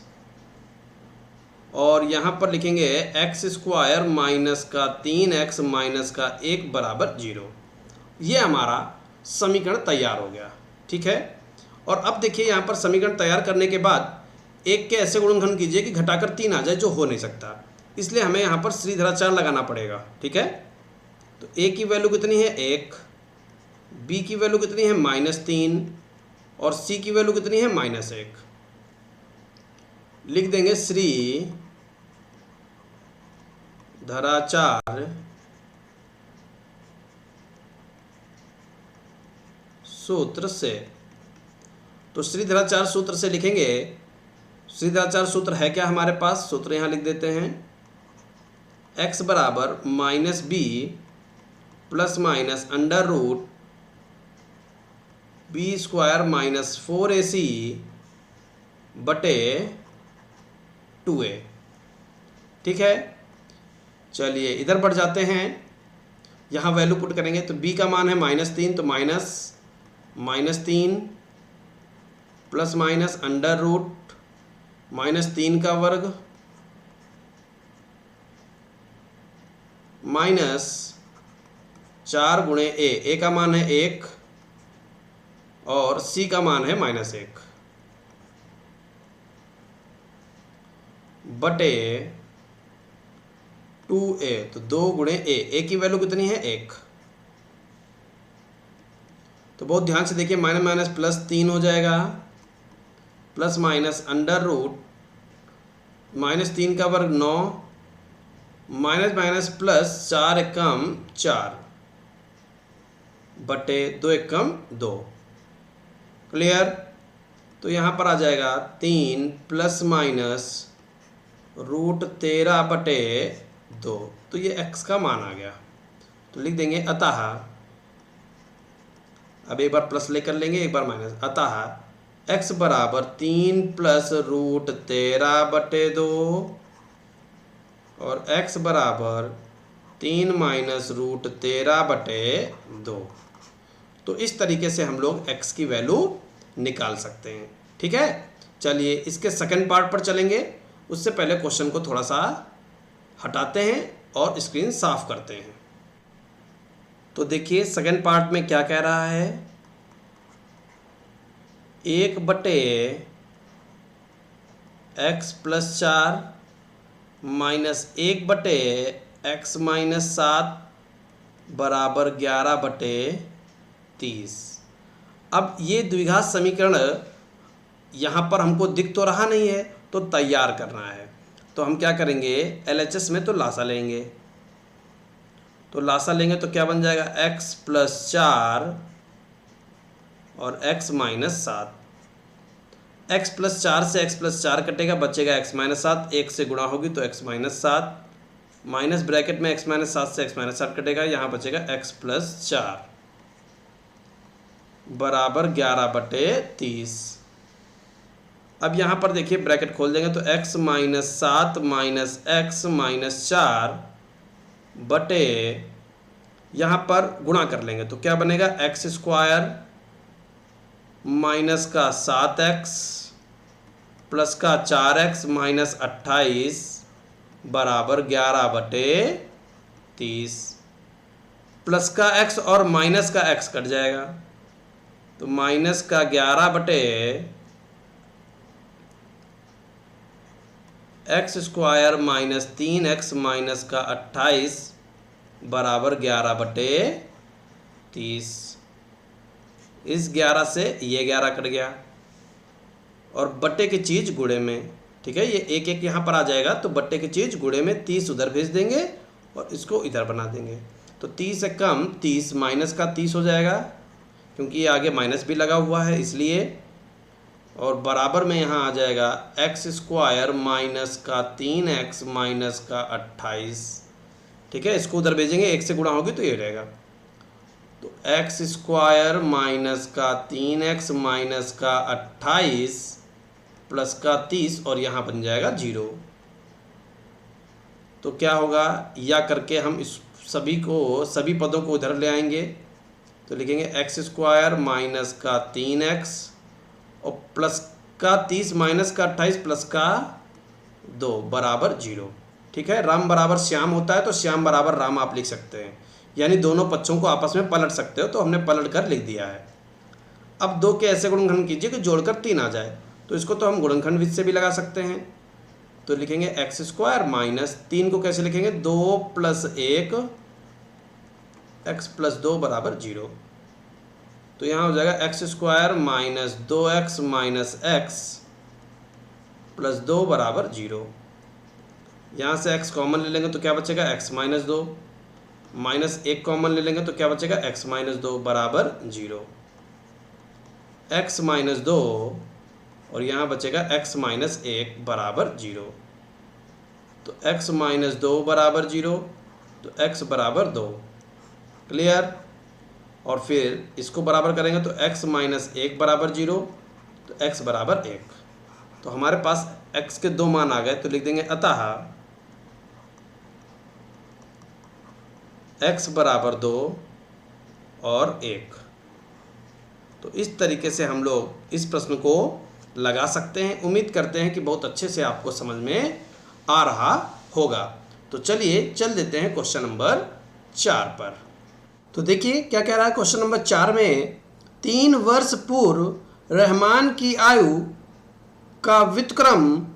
और यहाँ पर लिखेंगे x स्क्वायर माइनस का 3x माइनस का 1 बराबर 0। ये हमारा समीकरण तैयार हो गया, ठीक है। और अब देखिए यहाँ पर समीकरण तैयार करने के बाद एक के ऐसे गुणनखंड कीजिए कि घटाकर 3 आ जाए, जो हो नहीं सकता। इसलिए हमें यहाँ पर श्रीधराचार्य लगाना पड़ेगा, ठीक है। तो a की वैल्यू कितनी है? 1, b की वैल्यू कितनी है? -3 और c की वैल्यू कितनी है? -1। लिख देंगे श्री धराचार्य सूत्र से। तो श्रीधराचार्य सूत्र से लिखेंगे। श्रीधराचार्य सूत्र है क्या हमारे पास? सूत्र यहाँ लिख देते हैं x बराबर -b plus minus under root b square minus 4ac बटे 2a, ठीक है। चलिए इधर बढ़ जाते हैं, यहाँ वैल्यू पुट करेंगे तो b का मान है -3 तो -3 प्लस माइनस अंडर रूट -3 का वर्ग माइनस 4 गुणे a का मान है 1 और c का मान है -1 बटे 2a। तो 2 गुणे a की वैल्यू कितनी है? 1। तो बहुत ध्यान से देखिए, माइनस माइनस प्लस 3 हो जाएगा, प्लस माइनस अंडर रूट -3 का वर्ग 9 माइनस माइनस प्लस 4 एकम 4 बटे 2 एकम 2। क्लियर? तो यहाँ पर आ जाएगा 3 प्लस माइनस रूट 13 बटे 2। तो ये x का मान आ गया। तो लिख देंगे अतः, अब एक बार प्लस लेकर लेंगे, एक बार माइनस, अतः x बराबर 3 प्लस रूट 13 बटे 2 और x बराबर 3 माइनस रूट 13 बटे 2। तो इस तरीके से हम लोग x की वैल्यू निकाल सकते हैं। ठीक है, चलिए इसके सेकंड पार्ट पर चलेंगे। उससे पहले क्वेश्चन को थोड़ा सा हटाते हैं और स्क्रीन साफ करते हैं। तो देखिए सेकंड पार्ट में क्या कह रहा है, 1/x + 4 -1/x - 7 बराबर 11/30। अब ये द्विघात समीकरण यहाँ पर हमको दिख तो रहा नहीं है, तो तैयार करना है। तो हम क्या करेंगे, LHS में तो लासा लेंगे। तो लासा लेंगे तो क्या बन जाएगा, x + 4 और x - 7। x + 4 से x + 4 कटेगा, बचेगा x - 7। 1 से गुणा होगी तो x - 7, माइनस ब्रैकेट में x - 7 से x - 7 कटेगा, यहाँ बचेगा x + 4 बराबर 11/30। अब यहाँ पर देखिए ब्रैकेट खोल देंगे तो x - 7 - x - 4 बटे, यहाँ पर गुणा कर लेंगे तो क्या बनेगा, x² माइनस का 7x प्लस का 4x - 28 बराबर 11/30। प्लस का x और माइनस का x कट जाएगा, तो माइनस का 11/x² - 3x माइनस का 28 बराबर 11/30। इस 11 से ये 11 कट गया और बट्टे की चीज़ गुणे में, ठीक है, ये एक एक यहाँ पर आ जाएगा, तो बट्टे की चीज़ गुणे में 30 उधर भेज देंगे और इसको इधर बना देंगे। तो 30 से कम 30 माइनस का 30 हो जाएगा, क्योंकि ये आगे माइनस भी लगा हुआ है इसलिए। और बराबर में यहाँ आ जाएगा x² माइनस का 3x माइनस का 28। ठीक है, इसको उधर भेजेंगे, 1 से गुणा होगी तो ये रहेगा। तो x² माइनस का 3x माइनस का 28 प्लस का 30 और यहाँ बन जाएगा 0। तो क्या होगा, या करके हम इस सभी पदों को उधर ले आएंगे। तो लिखेंगे x² माइनस का 3x और प्लस का 30 माइनस का 28 प्लस का 2 बराबर 0। ठीक है, राम बराबर श्याम होता है तो श्याम बराबर राम आप लिख सकते हैं, यानी दोनों पक्षों को आपस में पलट सकते हो। तो हमने पलट कर लिख दिया है। अब 2 के ऐसे गुणनखंड कीजिए कि जोड़कर 3 आ जाए, तो इसको तो हम गुणनखंड विधि से भी लगा सकते हैं। तो लिखेंगे x² माइनस 3 को कैसे लिखेंगे, 2 + 1 x + 2 बराबर 0। तो यहाँ हो जाएगा x² minus 2x minus x + 2 बराबर 0। यहाँ से x कॉमन ले लेंगे तो क्या बचेगा, x - 2 माइनस 1 कॉमन ले लेंगे तो क्या बचेगा, x - 2 बराबर 0। x - 2 और यहाँ बचेगा x - 1 बराबर 0। तो x - 2 बराबर 0, तो x बराबर 2। क्लियर। और फिर इसको बराबर करेंगे तो x - 1 बराबर 0, तो x बराबर 1। तो हमारे पास x के 2 मान आ गए, तो लिख देंगे अतः x बराबर 2 और 1। तो इस तरीके से हम लोग इस प्रश्न को लगा सकते हैं। उम्मीद करते हैं कि बहुत अच्छे से आपको समझ में आ रहा होगा। तो चलिए चल देते हैं क्वेश्चन नंबर 4 पर। तो देखिए क्या कह रहा है क्वेश्चन नंबर 4 में, 3 वर्ष पूर्व रहमान की आयु का व्युत्क्रम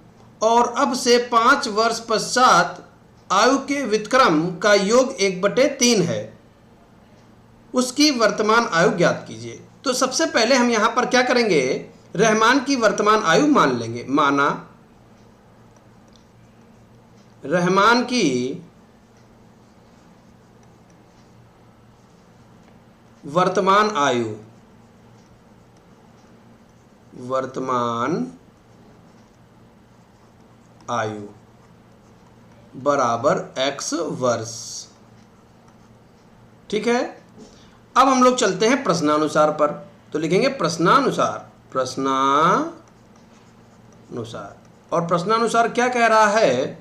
और अब से 5 वर्ष पश्चात आयु के व्युत्क्रम का योग 1/3 है। उसकी वर्तमान आयु ज्ञात कीजिए। तो सबसे पहले हम यहां पर क्या करेंगे, रहमान की वर्तमान आयु मान लेंगे। माना रहमान की वर्तमान आयु बराबर x वर्ष। ठीक है, अब हम लोग चलते हैं प्रश्नानुसार पर। तो लिखेंगे प्रश्नानुसार। और प्रश्नानुसार क्या कह रहा है,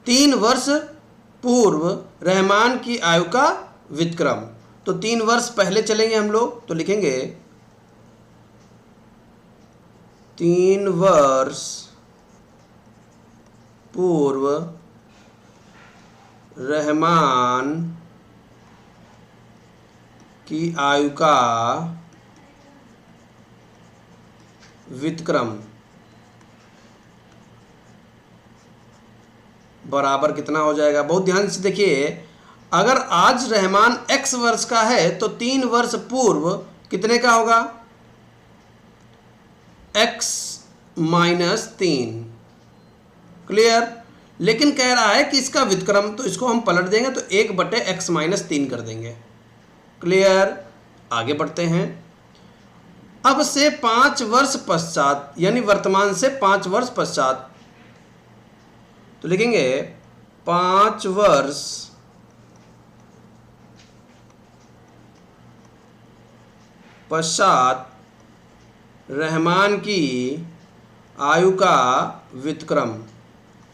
3 वर्ष पूर्व रहमान की आयु का व्युत्क्रम। तो 3 वर्ष पहले चलेंगे हम लोग, तो लिखेंगे 3 वर्ष पूर्व रहमान की आयु का व्युत्क्रम बराबर कितना हो जाएगा। बहुत ध्यान से देखिए, अगर आज रहमान x वर्ष का है तो 3 वर्ष पूर्व कितने का होगा, x माइनस 3। क्लियर। लेकिन कह रहा है कि इसका व्युत्क्रम, तो इसको हम पलट देंगे तो 1/x माइनस 3 कर देंगे। क्लियर। आगे बढ़ते हैं। अब से 5 वर्ष पश्चात, यानी वर्तमान से 5 वर्ष पश्चात, तो लिखेंगे 5 वर्ष पश्चात रहमान की आयु का व्युत्क्रम।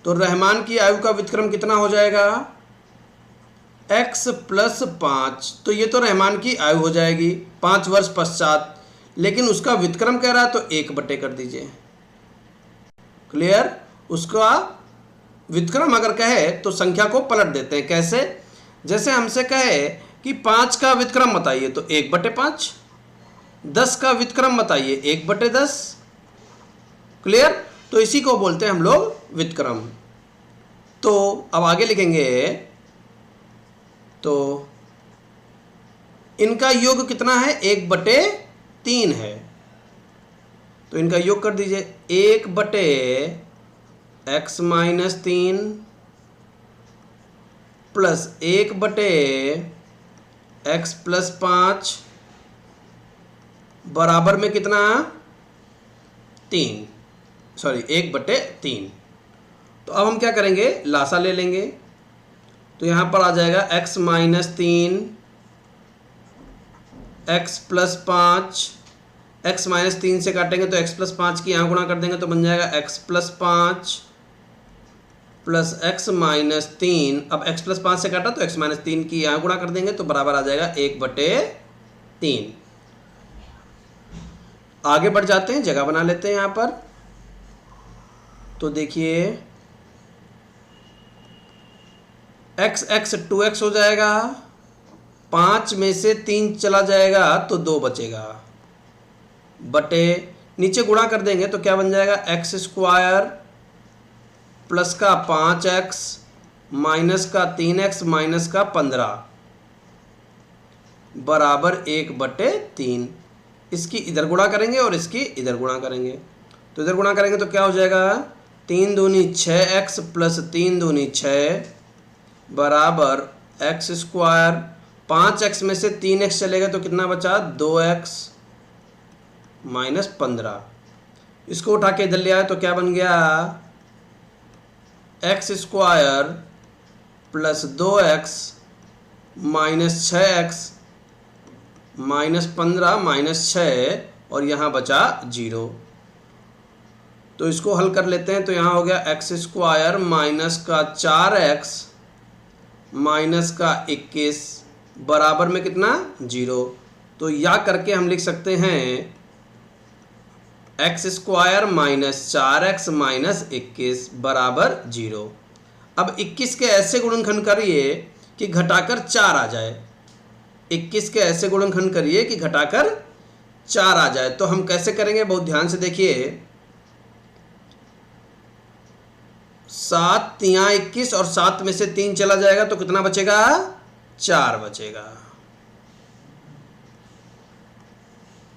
तो रहमान की आयु का व्युत्क्रम कितना हो जाएगा, x प्लस 5। तो ये तो रहमान की आयु हो जाएगी 5 वर्ष पश्चात, लेकिन उसका व्युत्क्रम कह रहा है तो 1/, कर दीजिए। क्लियर। उसका व्युत्क्रम अगर कहे तो संख्या को पलट देते हैं। कैसे, जैसे हमसे कहे कि 5 का व्युत्क्रम बताइए तो 1/5, 10 का व्युत्क्रम बताइए 1/10। क्लियर। तो इसी को बोलते हैं हम लोग व्युत्क्रम। तो अब आगे लिखेंगे, तो इनका योग कितना है, 1/3 है। तो इनका योग कर दीजिए, 1/x minus 3 plus 1/x plus 5 बराबर में कितना, 3, सॉरी 1/3। तो अब हम क्या करेंगे, लासा ले लेंगे। तो यहाँ पर आ जाएगा x minus 3, x plus 5, x minus 3 से काटेंगे तो x प्लस 5 की यहाँ गुणा कर देंगे तो बन जाएगा x plus 5 plus x minus 3। अब x प्लस 5 से काटा तो x माइनस 3 की यहाँ गुणा कर देंगे तो बराबर आ जाएगा 1/3। आगे बढ़ जाते हैं, जगह बना लेते हैं यहाँ पर। तो देखिए x 2x हो जाएगा, 5 में से 3 चला जाएगा तो 2 बचेगा, बटे नीचे गुणा कर देंगे तो क्या बन जाएगा, x स्क्वायर प्लस का 5x माइनस का 3x माइनस का 15 बराबर 1/3। इसकी इधर गुणा करेंगे और इसकी इधर गुणा करेंगे। तो इधर गुणा करेंगे तो क्या हो जाएगा, 3 दूनी 6x प्लस 3 दूनी 6 बराबर x स्क्वायर, 5x में से 3x चलेगा तो कितना बचा, 2x माइनस 15। इसको उठा के इधर ले आए तो क्या बन गया, x square plus 2x minus 6x minus 15 minus 6 और यहाँ बचा 0। तो इसको हल कर लेते हैं। तो यहाँ हो गया x स्क्वायर माइनस का 4x माइनस का 21 बराबर में कितना, 0। तो या करके हम लिख सकते हैं x square minus 4x minus 21 बराबर 0। अब 21 के ऐसे गुणनखंड करिए कि घटाकर 4 आ जाए। 21 के ऐसे गुणनखंड करिए कि घटाकर 4 आ जाए। तो हम कैसे करेंगे, बहुत ध्यान से देखिए। 7 यहाँ 21 और 7 में से 3 चला जाएगा तो कितना बचेगा, 4 बचेगा।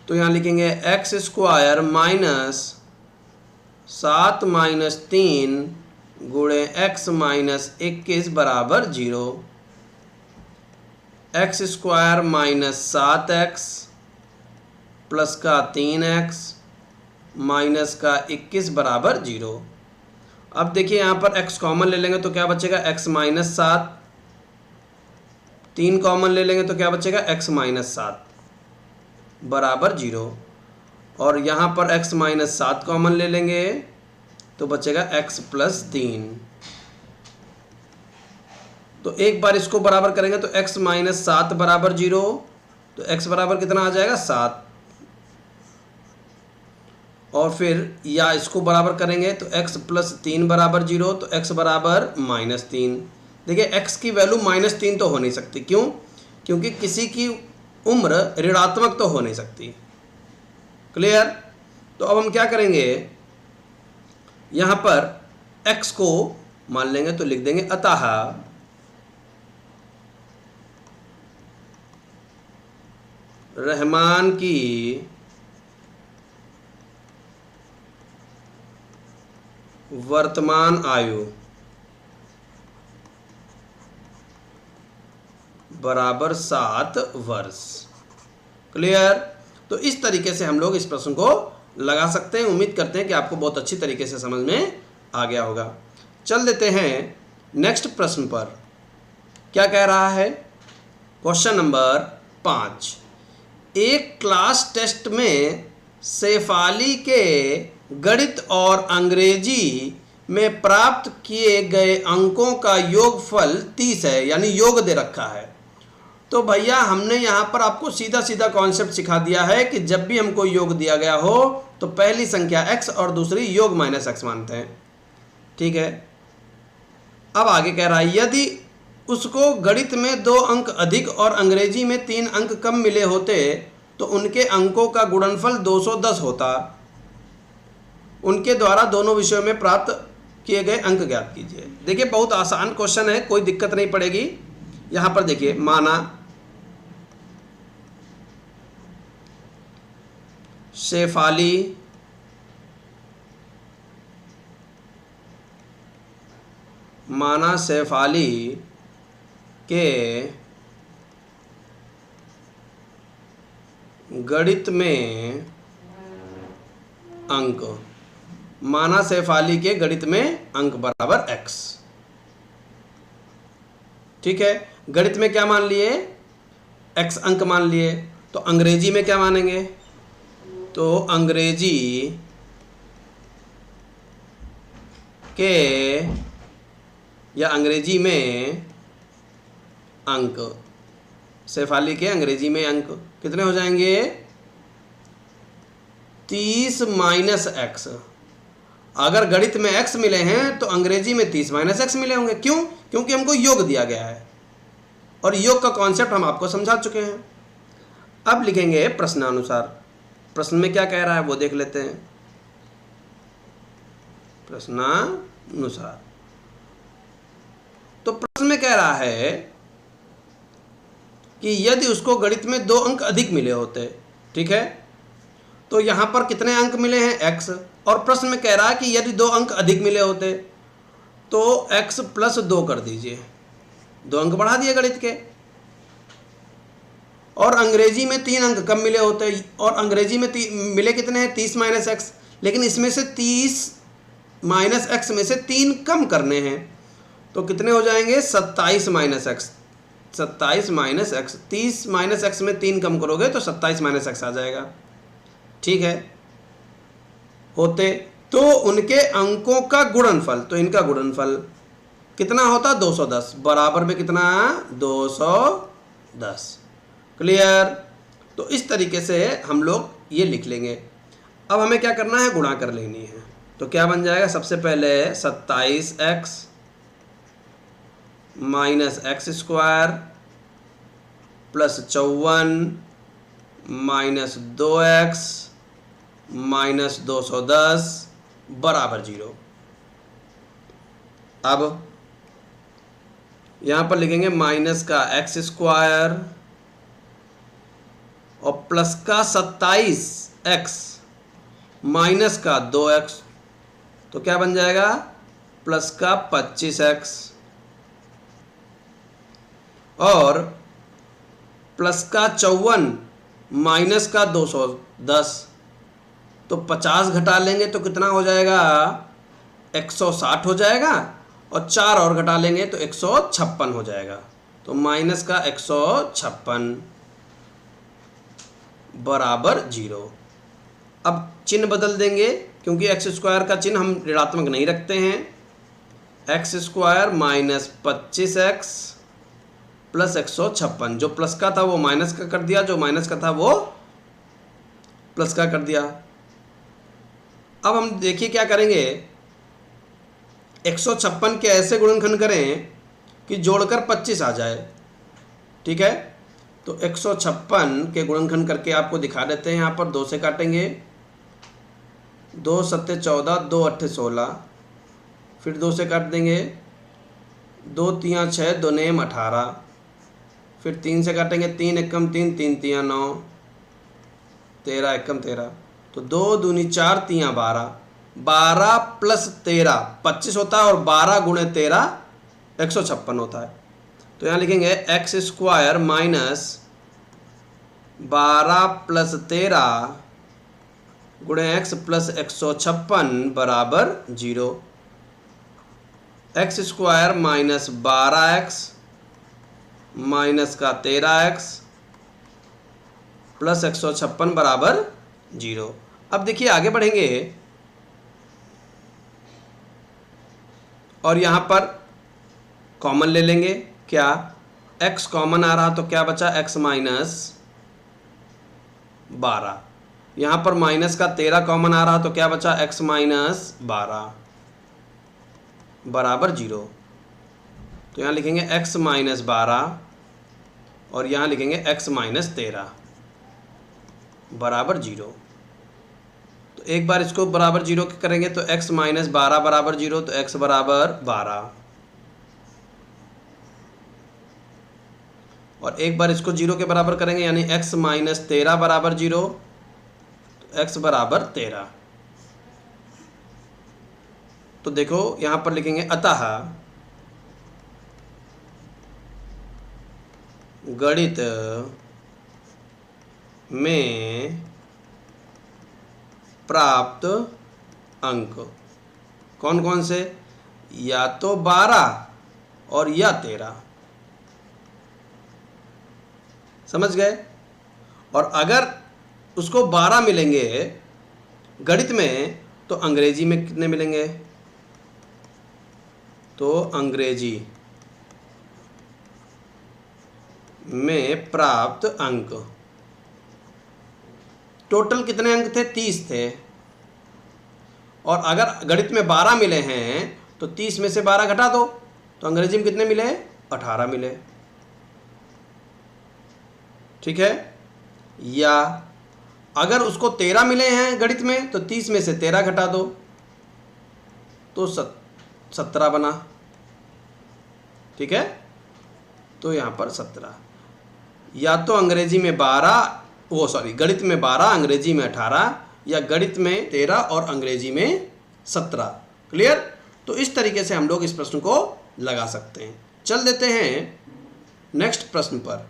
तो यहाँ लिखेंगे x स्क्वायर माइनस 7 माइनस 3 गुणे x माइनस 21 बराबर 0। x square minus 7x plus का 3x माइनस का 21 बराबर 0। अब देखिए यहाँ पर x कॉमन ले लेंगे तो क्या बचेगा, x माइनस 7। 3 कॉमन ले लेंगे तो क्या बचेगा, x माइनस 7 बराबर 0। और यहाँ पर x माइनस 7 कॉमन ले लेंगे तो बचेगा x प्लस 3 तो एक बार इसको बराबर करेंगे तो x माइनस 7 बराबर 0, तो x बराबर कितना आ जाएगा 7। और फिर या इसको बराबर करेंगे तो x प्लस 3 बराबर 0, तो x बराबर -3। देखिए x की वैल्यू -3 तो हो नहीं सकती, क्यों? क्योंकि किसी की उम्र ऋणात्मक तो हो नहीं सकती। क्लियर? तो अब हम क्या करेंगे, यहाँ पर x को मान लेंगे तो लिख देंगे अतः रहमान की वर्तमान आयु बराबर 7 वर्ष। क्लियर? तो इस तरीके से हम लोग इस प्रश्न को लगा सकते हैं। उम्मीद करते हैं कि आपको बहुत अच्छी तरीके से समझ में आ गया होगा। चल देते हैं नेक्स्ट प्रश्न पर। क्या कह रहा है? Question number 5। एक क्लास टेस्ट में शेफाली के गणित और अंग्रेजी में प्राप्त किए गए अंकों का योगफल 30 है, यानी योग दे रखा है। तो भैया हमने यहाँ पर आपको सीधा सीधा कॉन्सेप्ट सिखा दिया है कि जब भी हमको योग दिया गया हो तो पहली संख्या x और दूसरी योग माइनस x मानते हैं। ठीक है, अब आगे कह रहा है यदि उसको गणित में 2 अंक अधिक और अंग्रेजी में 3 अंक कम मिले होते तो उनके अंकों का गुणनफल 210 होता। उनके द्वारा दोनों विषयों में प्राप्त किए गए अंक ज्ञात कीजिए। देखिए बहुत आसान क्वेश्चन है, कोई दिक्कत नहीं पड़ेगी। यहाँ पर देखिए माना शेफाली के गणित में अंक, माना शेफाली के गणित में अंक बराबर x। ठीक है, गणित में क्या मान लिए? x अंक मान लिए। तो अंग्रेजी में क्या मानेंगे? तो अंग्रेजी के या अंग्रेजी में अंक, शेफाली के अंग्रेजी में अंक कितने हो जाएंगे? 30 माइनस x। अगर गणित में x मिले हैं तो अंग्रेजी में 30 माइनस x मिले होंगे। क्यों? क्योंकि हमको योग दिया गया है और योग का कॉन्सेप्ट हम आपको समझा चुके हैं। अब लिखेंगे प्रश्नानुसार। प्रश्न में क्या कह रहा है वो देख लेते हैं। प्रश्नानुसार तो प्रश्न में कह रहा है कि यदि उसको गणित में 2 अंक अधिक मिले होते, ठीक है, तो यहां पर कितने अंक मिले हैं? x। और प्रश्न में कह रहा है कि यदि 2 अंक अधिक मिले होते तो x प्लस 2 कर दीजिए, 2 अंक बढ़ा दिए गणित के। और अंग्रेजी में 3 अंक कम मिले होते, और अंग्रेजी में मिले कितने हैं? 30 माइनस x। लेकिन इसमें से 30 माइनस x में से 3 कम करने हैं, तो कितने हो जाएंगे? 27 minus x। 27 minus x, 30 minus x में 3 कम करोगे तो 27 माइनस x आ जाएगा। ठीक है, होते तो उनके अंकों का गुणनफल, तो इनका गुणनफल कितना होता? 210। बराबर में कितना? 210। क्लियर? तो इस तरीके से हम लोग ये लिख लेंगे। अब हमें क्या करना है? गुणा कर लेनी है। तो क्या बन जाएगा? सबसे पहले 27x minus x square plus 54 minus 2x minus 210 बराबर 0। अब यहाँ पर लिखेंगे माइनस का एक्स स्क्वायर और प्लस का 27x माइनस का 2x, तो क्या बन जाएगा? प्लस का 25x और प्लस का 54 माइनस का 210, तो 50 घटा लेंगे तो कितना हो जाएगा? 160 हो जाएगा, और 4 और घटा लेंगे तो 156 हो जाएगा। तो माइनस का 156 बराबर 0। अब चिन्ह बदल देंगे, क्योंकि एक्स स्क्वायर का चिन्ह हम ऋणात्मक नहीं रखते हैं। X square minus 25x plus 156। जो प्लस का था वो माइनस का कर दिया, जो माइनस का था वो प्लस का कर दिया। अब हम देखिए क्या करेंगे, 156 के ऐसे गुणनखंड करें कि जोड़कर 25 आ जाए। ठीक है, तो 156 के गुणनखंड करके आपको दिखा देते हैं। यहाँ पर 2 से काटेंगे, 2 सत्ते 14, 2 अट्ठे 16, फिर 2 से काट देंगे, 2 तियाँ 6, 2 नेम 18, फिर 3 से काटेंगे, 3 एकम 3, 3 तियाँ 9, 13 एकम 13, तो 2 दूनी 4 तियाँ 12, 12 प्लस 13 25 होता है, और 12 गुणे 13 156 होता है। तो यहाँ लिखेंगे एक्स स्क्वायर माइनस 12 प्लस 13 गुणे एक्स प्लस 156 बराबर 0। X square minus 12x minus का 13x प्लस 156 बराबर 0। अब देखिए आगे बढ़ेंगे और यहाँ पर कॉमन ले लेंगे। क्या, x कॉमन आ रहा तो क्या बचा, x माइनस 12। यहाँ पर माइनस का 13 कॉमन आ रहा तो क्या बचा, x माइनस 12 बराबर 0। तो यहाँ लिखेंगे x माइनस 12 और यहाँ लिखेंगे x माइनस 13 बराबर 0। तो एक बार इसको बराबर 0 करेंगे तो x माइनस 12 बराबर 0, तो x बराबर 12, और एक बार इसको 0 के बराबर करेंगे यानी x माइनस 13 बराबर 0, तो x बराबर 13। तो देखो यहाँ पर लिखेंगे अतः गणित में प्राप्त अंक कौन कौन से, या तो 12 और या 13। समझ गए। और अगर उसको 12 मिलेंगे गणित में तो अंग्रेजी में कितने मिलेंगे, तो अंग्रेजी में प्राप्त अंक टोटल कितने अंक थे, 30 थे। और अगर गणित में 12 मिले हैं तो 30 में से 12 घटा दो, तो अंग्रेजी में कितने मिले, 18 मिले। ठीक है, या अगर उसको 13 मिले हैं गणित में तो 30 में से 13 घटा दो तो 17 बना। ठीक है, तो यहाँ पर 17, या तो अंग्रेजी में 12 गणित में 12 अंग्रेजी में 18, या गणित में 13 और अंग्रेजी में 17। क्लियर। तो इस तरीके से हम लोग इस प्रश्न को लगा सकते हैं। चल देते हैं नेक्स्ट प्रश्न पर।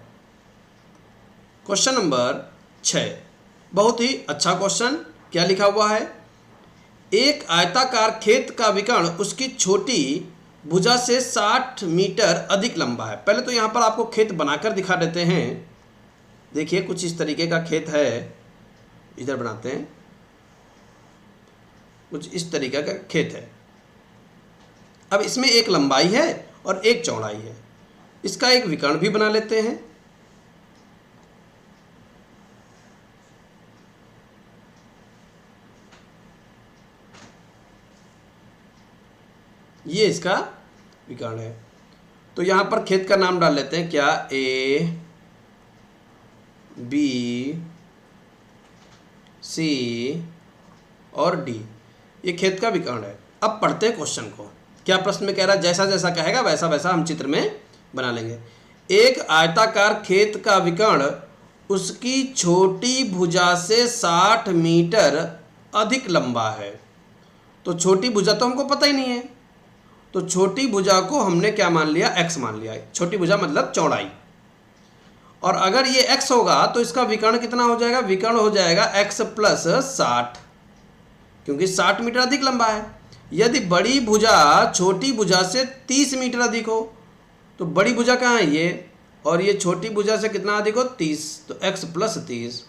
क्वेश्चन नंबर 6, बहुत ही अच्छा क्वेश्चन। क्या लिखा हुआ है, एक आयताकार खेत का विकर्ण उसकी छोटी भुजा से 60 मीटर अधिक लंबा है। पहले तो यहाँ पर आपको खेत बनाकर दिखा देते हैं। देखिए कुछ इस तरीके का खेत है, इधर बनाते हैं, कुछ इस तरीके का खेत है। अब इसमें एक लंबाई है और एक चौड़ाई है, इसका एक विकर्ण भी बना लेते हैं। ये इसका विकर्ण है। तो यहाँ पर खेत का नाम डाल लेते हैं, क्या, A B C और D। ये खेत का विकर्ण है। अब पढ़ते हैं क्वेश्चन को। क्या प्रश्न में कह रहा है, जैसा जैसा कहेगा वैसा वैसा हम चित्र में बना लेंगे। एक आयताकार खेत का विकर्ण उसकी छोटी भुजा से 60 मीटर अधिक लंबा है। तो छोटी भुजा तो हमको पता ही नहीं है, तो छोटी भुजा को हमने क्या मान लिया, x मान लिया। छोटी भुजा मतलब चौड़ाई। और अगर ये x होगा तो इसका विकर्ण कितना हो जाएगा, विकर्ण हो जाएगा x प्लस 60, क्योंकि 60 मीटर अधिक लंबा है। यदि बड़ी भुजा छोटी भुजा से 30 मीटर अधिक हो, तो बड़ी भुजा कहाँ है ये, और ये छोटी भुजा से कितना अधिक हो, 30, तो x प्लस 30।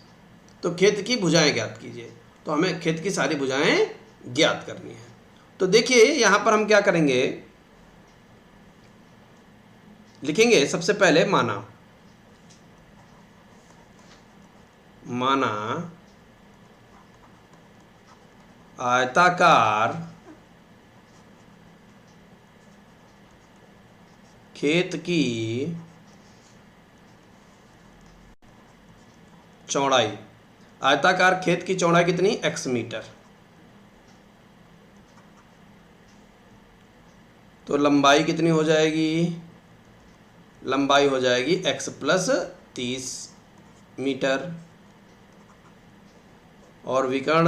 तो खेत की भुजाएं ज्ञात कीजिए। तो हमें खेत की सारी भुजाएं ज्ञात करनी है। तो देखिए यहाँ पर हम क्या करेंगे, लिखेंगे सबसे पहले माना आयताकार खेत की चौड़ाई, आयताकार खेत की चौड़ाई कितनी, x मीटर। तो लंबाई कितनी हो जाएगी, लंबाई हो जाएगी x प्लस 30 मीटर। और विकर्ण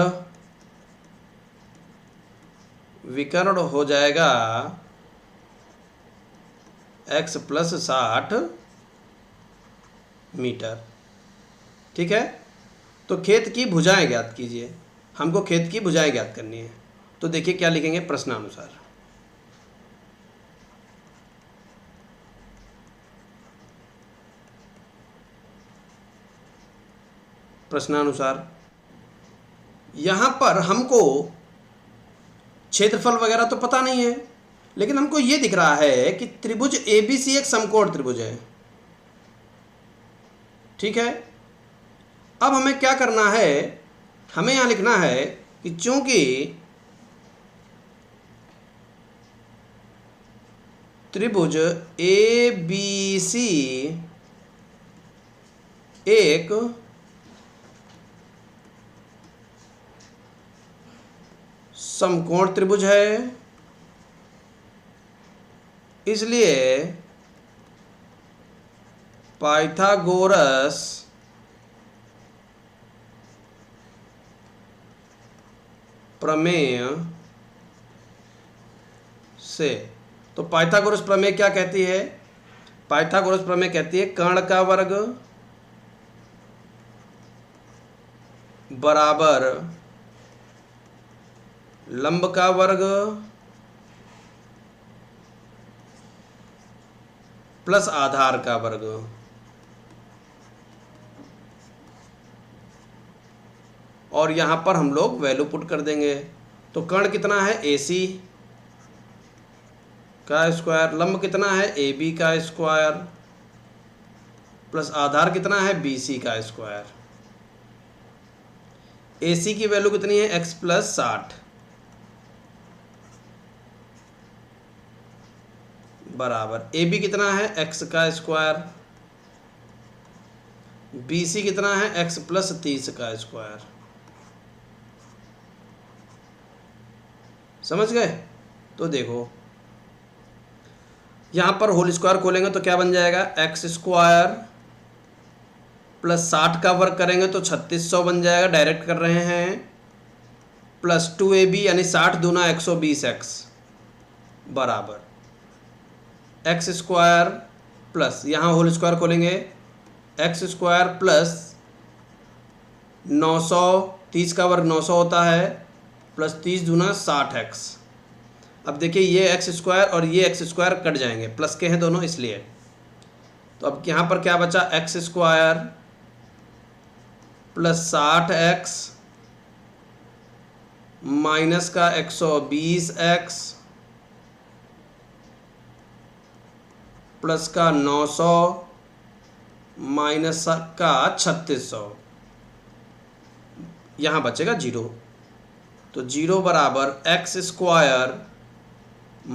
हो जाएगा x प्लस 60 मीटर। ठीक है, तो खेत की भुजाएं ज्ञात कीजिए, हमको खेत की भुजाएं ज्ञात करनी है। तो देखिए क्या लिखेंगे प्रश्नानुसार। प्रश्नानुसार यहाँ पर हमको क्षेत्रफल वगैरह तो पता नहीं है, लेकिन हमको ये दिख रहा है कि त्रिभुज ABC एक समकोण त्रिभुज है। ठीक है, अब हमें क्या करना है, हमें यहाँ लिखना है कि चूंकि त्रिभुज ABC एक समकोण त्रिभुज है, इसलिए पाइथागोरस प्रमेय से, तो पाइथागोरस प्रमेय क्या कहती है, पाइथागोरस प्रमेय कहती है कर्ण का वर्ग बराबर लंब का वर्ग प्लस आधार का वर्ग। और यहाँ पर हम लोग वैल्यू पुट कर देंगे। तो कर्ण कितना है AC का स्क्वायर, लंब कितना है AB का स्क्वायर, प्लस आधार कितना है BC का स्क्वायर। AC की वैल्यू कितनी है x प्लस 60 बराबर AB कितना है x का स्क्वायर, BC कितना है x प्लस 30 का स्क्वायर। समझ गए? तो देखो यहाँ पर होल स्क्वायर खोलेंगे तो क्या बन जाएगा, x स्क्वायर प्लस 60 का वर्ग करेंगे तो 3600 बन जाएगा, डायरेक्ट कर रहे हैं, प्लस 2AB यानी 60 दूना 120x बराबर x स्क्वायर प्लस यहाँ होल स्क्वायर खोलेंगे x स्क्वायर प्लस 900, 30 का वर्ग 900 होता है, प्लस 30 दूना 60x। अब देखिए ये x स्क्वायर और ये x स्क्वायर कट जाएंगे, प्लस के हैं दोनों इसलिए। तो अब यहाँ पर क्या बचा, x square plus 60x minus का 120x प्लस का 900 माइनस का 3600, यहाँ बचेगा 0। तो 0 बराबर x स्क्वायर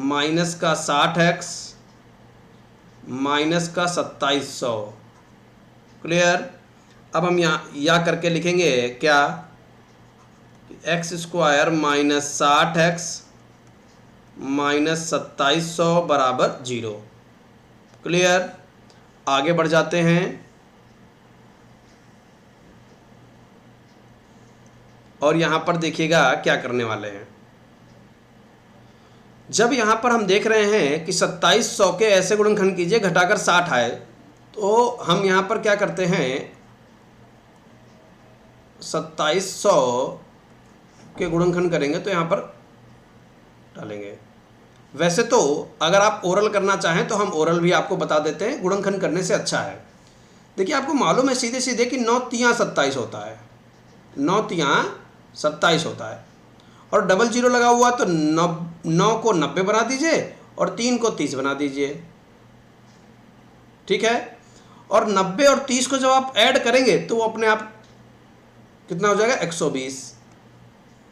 माइनस का 60x माइनस का 2700। क्लियर? अब हम यहाँ करके लिखेंगे क्या, x square minus 60x minus 2700 बराबर 0। क्लियर? आगे बढ़ जाते हैं और यहाँ पर देखिएगा क्या करने वाले हैं। जब यहाँ पर हम देख रहे हैं कि 2700 के ऐसे गुणनखंड कीजिए घटाकर 60 आए, तो हम यहाँ पर क्या करते हैं, 2700 के गुणनखंड करेंगे तो यहाँ पर डालेंगे। वैसे तो अगर आप ओरल करना चाहें तो हम ओरल भी आपको बता देते हैं, गुणनखंड करने से अच्छा है। देखिए आपको मालूम है सीधे सीधे कि 9 तियाँ 27 होता है, 9 तियाँ 27 होता है, और डबल जीरो लगा हुआ तो 9 को 90 बना दीजिए और 3 को 30 बना दीजिए। ठीक है। और 90 और 30 को जब आप ऐड करेंगे तो वो अपने आप कितना हो जाएगा 120।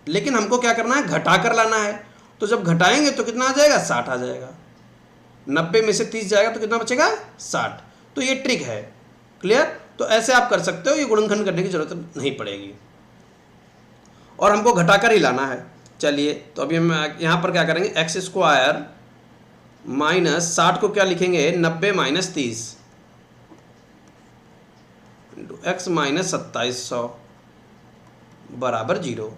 लेकिन हमको क्या करना है, घटा कर लाना है। तो जब घटाएंगे तो कितना आ जाएगा 60 आ जाएगा। 90 में से 30 जाएगा तो कितना बचेगा 60। तो ये ट्रिक है। क्लियर। तो ऐसे आप कर सकते हो, ये गुणनखंड करने की जरूरत नहीं पड़ेगी और हमको घटाकर ही लाना है। चलिए तो अभी हम यहाँ पर क्या करेंगे, एक्स स्क्वायर माइनस 60 को क्या लिखेंगे 90 माइनस 30 एक्स माइनस 2700 बराबर 0।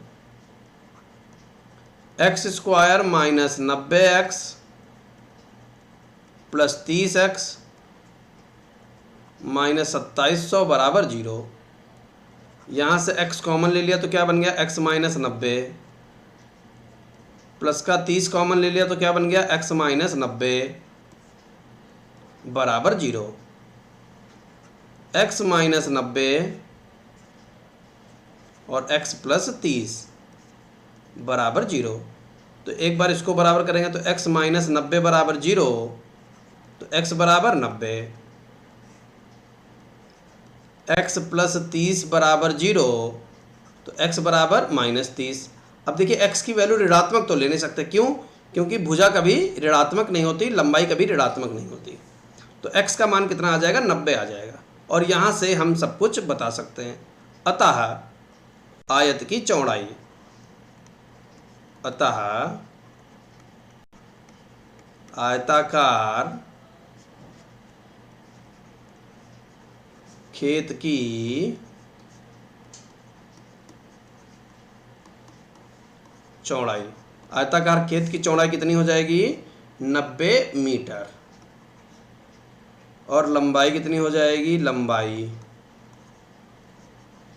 X square minus 90x plus 30x minus 2700 बराबर 0। यहाँ से x कॉमन ले लिया तो क्या बन गया x माइनस 90 प्लस का 30 कॉमन ले लिया तो क्या बन गया x माइनस 90 बराबर 0। x माइनस 90 और x प्लस 30 बराबर 0। तो एक बार इसको बराबर करेंगे तो x माइनस 90 बराबर 0, तो x बराबर 90, x प्लस 30 बराबर 0, तो x बराबर माइनस 30। अब देखिए x की वैल्यू ऋणात्मक तो ले नहीं सकते, क्यों? क्योंकि भुजा कभी ऋणात्मक नहीं होती, लंबाई कभी ऋणात्मक नहीं होती। तो x का मान कितना आ जाएगा 90 आ जाएगा। और यहाँ से हम सब कुछ बता सकते हैं। अतः आयत की चौड़ाई, अतः आयताकार खेत की चौड़ाई, आयताकार खेत की चौड़ाई कितनी हो जाएगी 90 मीटर और लंबाई कितनी हो जाएगी, लंबाई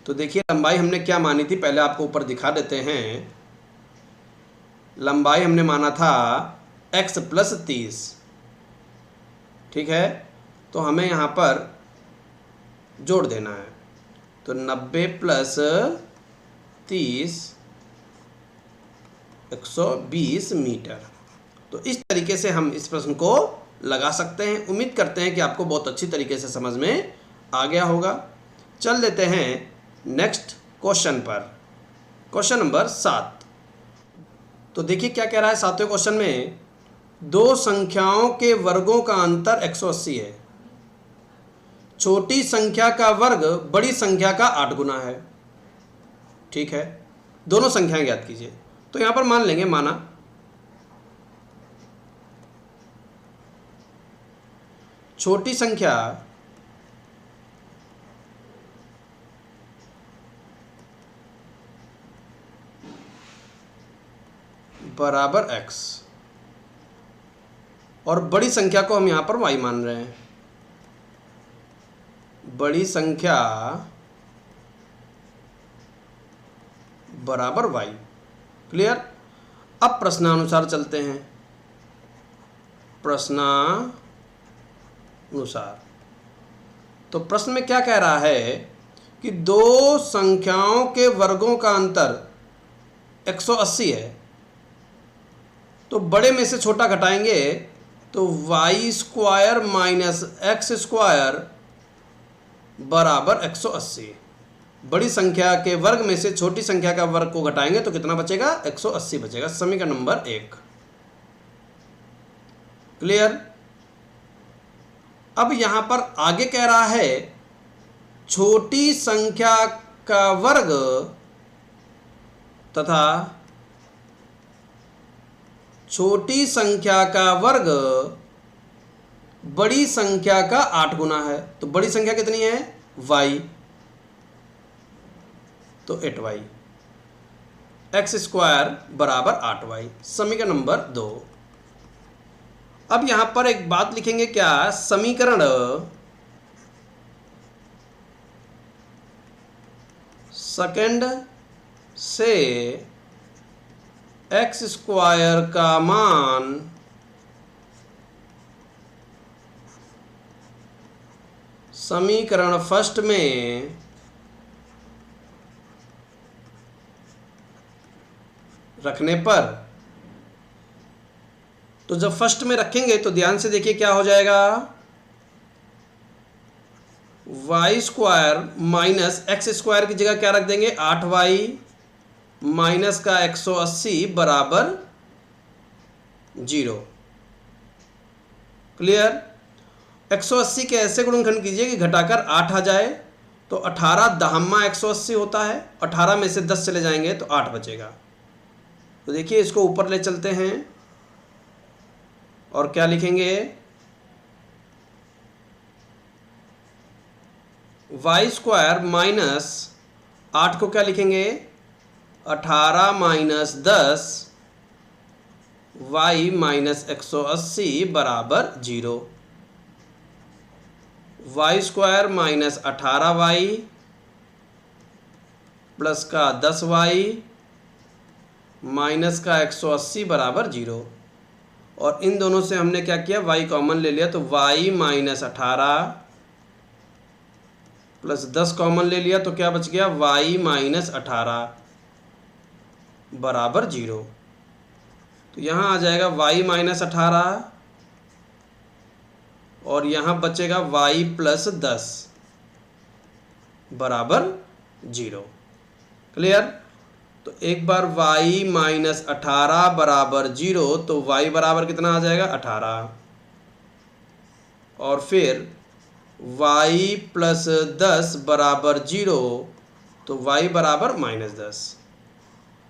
तो देखिए लंबाई हमने क्या मानी थी, पहले आपको ऊपर दिखा देते हैं। लंबाई हमने माना था x प्लस 30, ठीक है। तो हमें यहाँ पर जोड़ देना है, तो 90 प्लस 30 120 मीटर। तो इस तरीके से हम इस प्रश्न को लगा सकते हैं। उम्मीद करते हैं कि आपको बहुत अच्छी तरीके से समझ में आ गया होगा। चल देते हैं नेक्स्ट क्वेश्चन पर, क्वेश्चन नंबर 7। तो देखिए क्या कह रहा है 7वें क्वेश्चन में, दो संख्याओं के वर्गों का अंतर 180 है। छोटी संख्या का वर्ग बड़ी संख्या का 8 गुना है, ठीक है। दोनों संख्याएं ज्ञात कीजिए। तो यहां पर मान लेंगे, माना छोटी संख्या बराबर x और बड़ी संख्या को हम यहां पर y मान रहे हैं। बड़ी संख्या बराबर y। क्लियर। अब प्रश्नानुसार चलते हैं। प्रश्नानुसार तो प्रश्न में क्या कह रहा है कि दो संख्याओं के वर्गों का अंतर 180 है। तो बड़े में से छोटा घटाएंगे तो y square minus x square बराबर 180। बड़ी संख्या के वर्ग में से छोटी संख्या का वर्ग को घटाएंगे तो कितना बचेगा 180 बचेगा। समीकरण नंबर 1। क्लियर। अब यहां पर आगे कह रहा है छोटी संख्या का वर्ग तथा छोटी संख्या का वर्ग बड़ी संख्या का 8 गुना है। तो बड़ी संख्या कितनी है y, तो 8y, एक्स स्क्वायर बराबर 8y। समीकरण नंबर 2। अब यहां पर एक बात लिखेंगे, क्या? समीकरण सेकंड से एक्स स्क्वायर का मान समीकरण फर्स्ट में रखने पर, तो जब फर्स्ट में रखेंगे तो ध्यान से देखिए क्या हो जाएगा, y square minus x square की जगह क्या रख देंगे, 8y माइनस का 180 बराबर 0। क्लियर। 180 के ऐसे गुणनखंड कीजिए कि घटाकर 8 आ जाए, तो 18 दहम्मा 180 होता है, 18 में से 10 चले जाएंगे तो 8 बचेगा। तो देखिए इसको ऊपर ले चलते हैं और क्या लिखेंगे, वाई स्क्वायर माइनस 8 को क्या लिखेंगे, 18 माइनस 10 वाई माइनस 180 बराबर 0। Y square minus 18y plus का 10y माइनस का 180 बराबर 0। और इन दोनों से हमने क्या किया, y कॉमन ले लिया, तो y माइनस 18 प्लस 10 कॉमन ले लिया, तो क्या बच गया, y माइनस 18 बराबर 0। तो यहाँ आ जाएगा y माइनस 18 और यहाँ बचेगा y प्लस 10 बराबर 0। क्लियर। तो एक बार y माइनस 18 बराबर 0, तो y बराबर कितना आ जाएगा, 18। और फिर y प्लस 10 बराबर 0, तो y बराबर माइनस 10।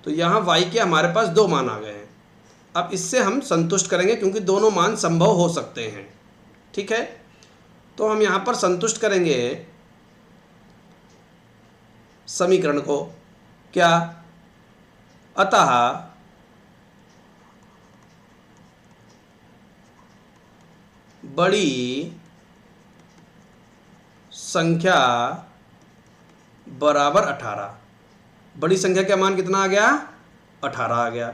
तो यहाँ y के हमारे पास दो मान आ गए हैं। अब इससे हम संतुष्ट करेंगे क्योंकि दोनों मान संभव हो सकते हैं। ठीक है, तो हम यहाँ पर संतुष्ट करेंगे समीकरण को। क्या, अतः बड़ी संख्या बराबर 18। बड़ी संख्या का मान कितना आ गया, 18 आ गया।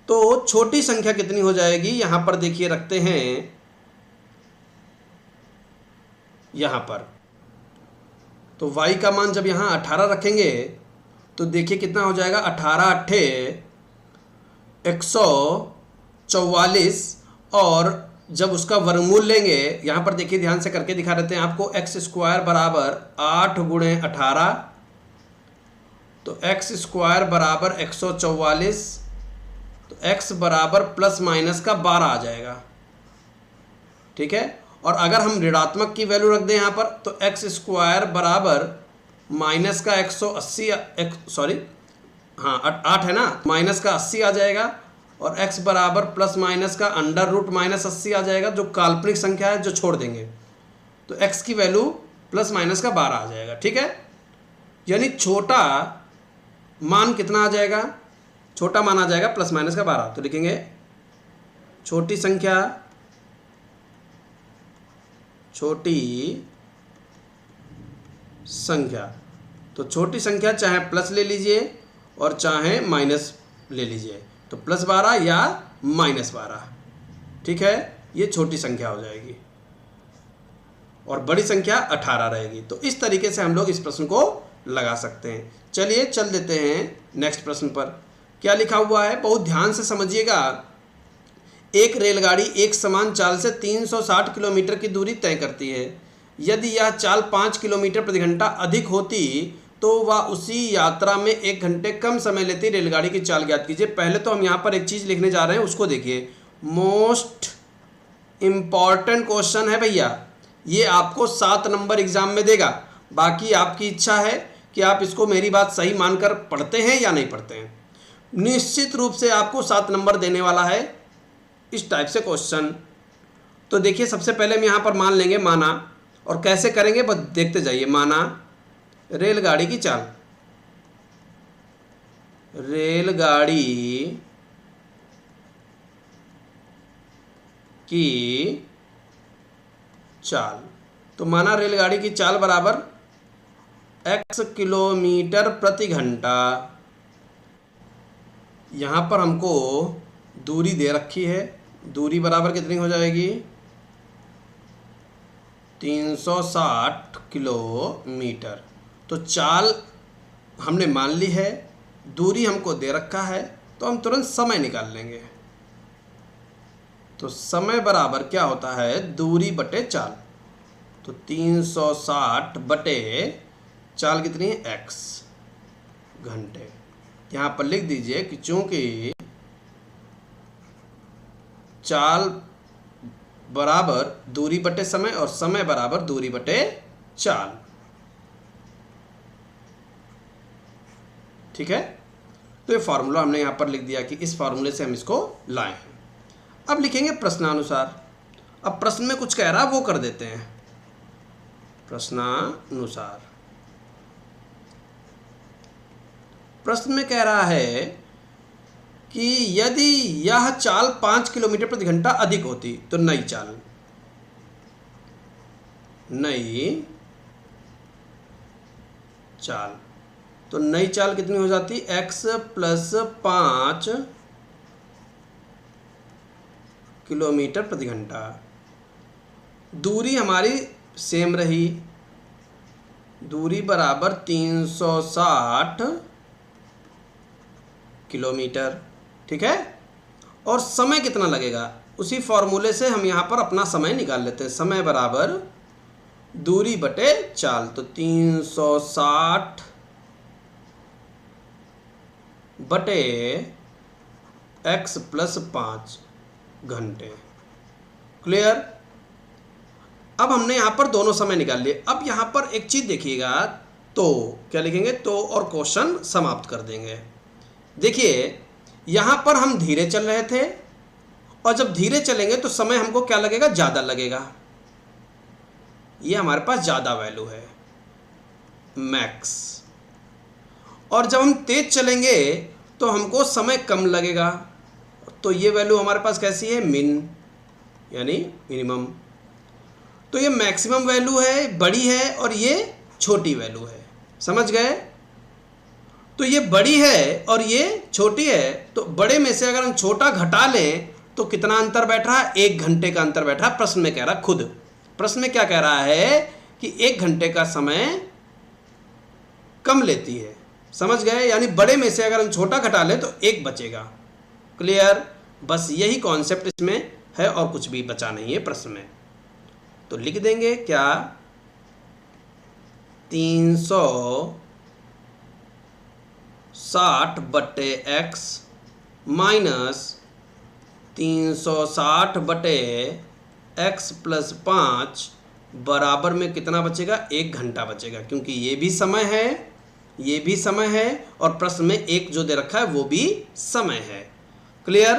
तो छोटी संख्या कितनी हो जाएगी, यहां पर देखिए रखते हैं, यहां पर तो y का मान जब यहां 18 रखेंगे तो देखिए कितना हो जाएगा, 18 अट्ठे 144, और जब उसका वर्गमूल लेंगे, यहां पर देखिए ध्यान से करके दिखा देते हैं आपको, एक्स स्क्वायर बराबर 8 गुणे 18, तो एक्स स्क्वायर बराबर 144, तो x बराबर प्लस माइनस का 12 आ जाएगा। ठीक है, और अगर हम ऋणात्मक की वैल्यू रख दें यहाँ पर, तो एक्स स्क्वायर बराबर माइनस का 180, सॉरी हाँ 8 है ना, माइनस का 80 आ जाएगा, और x बराबर प्लस माइनस का अंडर रूट माइनस 80 आ जाएगा, जो काल्पनिक संख्या है जो छोड़ देंगे, तो x की वैल्यू प्लस माइनस का 12 आ जाएगा। ठीक है, यानी छोटा मान कितना आ जाएगा, छोटा मान आ जाएगा प्लस माइनस का 12। तो लिखेंगे छोटी संख्या, छोटी संख्या, तो छोटी संख्या चाहे प्लस ले लीजिए और चाहे माइनस ले लीजिए, तो प्लस 12 या माइनस 12। ठीक है, ये छोटी संख्या हो जाएगी और बड़ी संख्या 18 रहेगी। तो इस तरीके से हम लोग इस प्रश्न को लगा सकते हैं। चलिए चल देते हैं नेक्स्ट प्रश्न पर। क्या लिखा हुआ है, बहुत ध्यान से समझिएगा। एक रेलगाड़ी एक समान चाल से 360 किलोमीटर की दूरी तय करती है। यदि यह चाल 5 किलोमीटर प्रति घंटा अधिक होती तो वह उसी यात्रा में 1 घंटे कम समय लेती रेलगाड़ी की चाल ज्ञात कीजिए। पहले तो हम यहाँ पर एक चीज़ लिखने जा रहे हैं, उसको देखिए। मोस्ट इम्पॉर्टेंट क्वेश्चन है भैया, ये आपको 7 नंबर एग्जाम में देगा। बाकी आपकी इच्छा है कि आप इसको मेरी बात सही मानकर पढ़ते हैं या नहीं पढ़ते हैं। निश्चित रूप से आपको 7 नंबर देने वाला है इस टाइप से क्वेश्चन। तो देखिए सबसे पहले हम यहाँ पर मान लेंगे, माना, और कैसे करेंगे बस देखते जाइए। माना रेलगाड़ी की चाल, रेलगाड़ी की चाल, तो माना रेलगाड़ी की चाल बराबर x किलोमीटर प्रति घंटा। यहाँ पर हमको दूरी दे रखी है, दूरी बराबर कितनी हो जाएगी, 360 किलोमीटर। तो चाल हमने मान ली है, दूरी हमको दे रखा है, तो हम तुरंत समय निकाल लेंगे। तो समय बराबर क्या होता है, दूरी बटे चाल। तो 360 बटे चाल कितनी है x घंटे। यहाँ पर लिख दीजिए कि चूंकि चाल बराबर दूरी बटे समय और समय बराबर दूरी बटे चाल। ठीक है, तो ये फॉर्मूला हमने यहाँ पर लिख दिया कि इस फॉर्मूले से हम इसको लाए हैं। अब लिखेंगे प्रश्नानुसार। अब प्रश्न में कुछ कह रहा है वो कर देते हैं। प्रश्नानुसार प्रश्न में कह रहा है कि यदि यह चाल 5 किलोमीटर प्रति घंटा अधिक होती तो नई चाल तो नई चाल कितनी हो जाती x प्लस 5 किलोमीटर प्रति घंटा। दूरी हमारी सेम रही, दूरी बराबर 360 किलोमीटर। ठीक है, और समय कितना लगेगा उसी फॉर्मूले से हम यहाँ पर अपना समय निकाल लेते हैं। समय बराबर दूरी बटे चाल, तो 360 बटे x प्लस 5 घंटे। क्लियर। अब हमने यहाँ पर दोनों समय निकाल लिए। अब यहाँ पर एक चीज़ देखिएगा, तो क्या लिखेंगे, तो और क्वेश्चन समाप्त कर देंगे। देखिए यहाँ पर हम धीरे चल रहे थे और जब धीरे चलेंगे तो समय हमको क्या लगेगा, ज़्यादा लगेगा। ये हमारे पास ज़्यादा वैल्यू है मैक्स, और जब हम तेज चलेंगे तो हमको समय कम लगेगा। तो ये वैल्यू हमारे पास कैसी है, मिन यानी मिनिमम। तो ये मैक्सिमम वैल्यू है, बड़ी है, और ये छोटी वैल्यू है। समझ गए। तो ये बड़ी है और ये छोटी है, तो बड़े में से अगर हम छोटा घटा लें तो कितना अंतर बैठ रहा है, 1 घंटे का अंतर बैठ रहा है। प्रश्न में कह रहा खुद, प्रश्न में क्या कह रहा है कि 1 घंटे का समय कम लेती है। समझ गए, यानी बड़े में से अगर हम छोटा घटा लें तो 1 बचेगा। क्लियर। बस यही कॉन्सेप्ट इसमें है और कुछ भी बचा नहीं है प्रश्न में। तो लिख देंगे क्या, 360 बटे x माइनस 360 बटे x प्लस 5 बराबर में कितना बचेगा, 1 घंटा बचेगा, क्योंकि ये भी समय है, ये भी समय है, और प्रश्न में 1 जो दे रखा है वो भी समय है। क्लियर।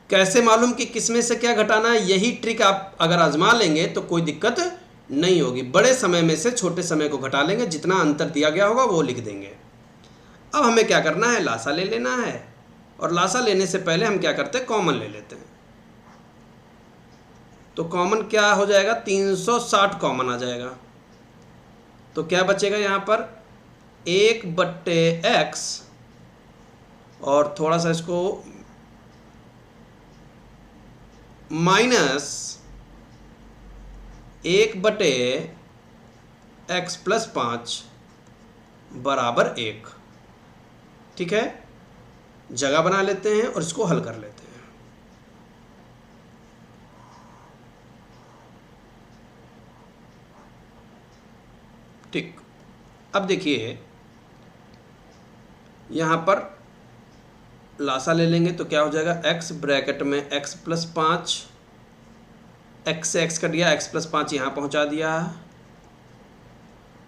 कैसे मालूम कि किस में से क्या घटाना है, यही ट्रिक आप अगर आजमा लेंगे तो कोई दिक्कत नहीं होगी। बड़े समय में से छोटे समय को घटा लेंगे, जितना अंतर दिया गया होगा वो लिख देंगे। अब हमें क्या करना है, लासा ले लेना है, और लासा लेने से पहले हम क्या करते हैं, कॉमन ले लेते हैं। तो कॉमन क्या हो जाएगा, 360 कॉमन आ जाएगा। तो क्या बचेगा यहाँ पर, 1 बट्टे x, और थोड़ा सा इसको माइनस 1 बटे x प्लस 5 बराबर 1। ठीक है, जगह बना लेते हैं और इसको हल कर लेते हैं। ठीक, अब देखिए यहाँ पर लासा ले लेंगे तो क्या हो जाएगा, x ब्रैकेट में x प्लस 5, x से x कट गया, x प्लस 5 यहाँ पहुँचा दिया,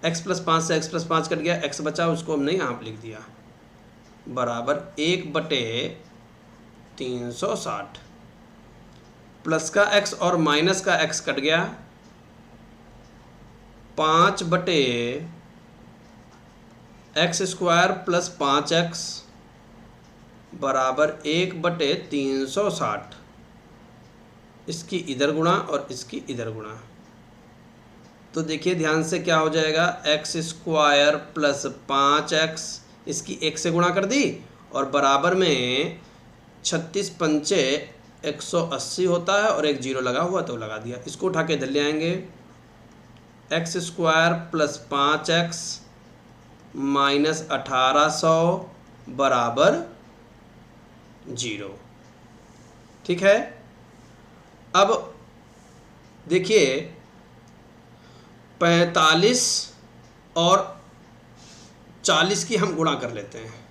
x प्लस 5 से x प्लस 5 कट गया, x बचा उसको हमने यहाँ पर लिख दिया, बराबर 1 बटे 360, प्लस का x और माइनस का x कट गया, 5 बटे x स्क्वायर प्लस 5x बराबर 1 बटे 360। इसकी इधर गुणा और इसकी इधर गुणा, तो देखिए ध्यान से क्या हो जाएगा, x स्क्वायर प्लस 5x, इसकी 1 से गुणा कर दी, और बराबर में 36 पंचे 180 होता है, और एक जीरो लगा हुआ तो लगा दिया। इसको उठा के इधर ले आएंगे, x square plus 5x minus 1800 बराबर 0। ठीक है, अब देखिए 45 और 40 की हम गुणा कर लेते हैं।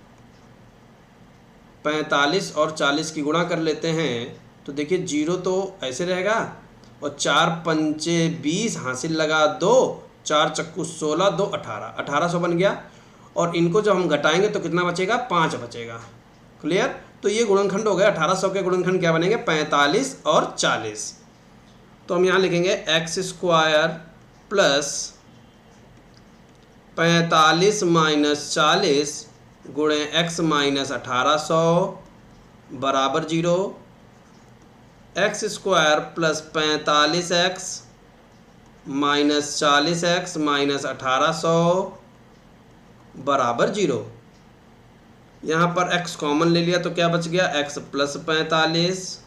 45 और 40 की गुणा कर लेते हैं तो देखिए 0 तो ऐसे रहेगा और 4 पंचे 20, हासिल लगा 2, 4 चक्कू 16, 2 18, 1800 बन गया। और इनको जब हम घटाएंगे तो कितना बचेगा? 5 बचेगा। क्लियर? तो ये गुणनखंड हो गए। 1800 के गुणनखंड क्या बनेंगे? 45 और 40। तो हम यहाँ लिखेंगे एक्स स्क्वायर प्लस 45 माइनस 40 गुणे एक्स माइनस 1800 बराबर 0। X square plus 45x minus 40x minus 1800 बराबर 0। यहाँ पर x कॉमन ले लिया तो क्या बच गया? x प्लस 45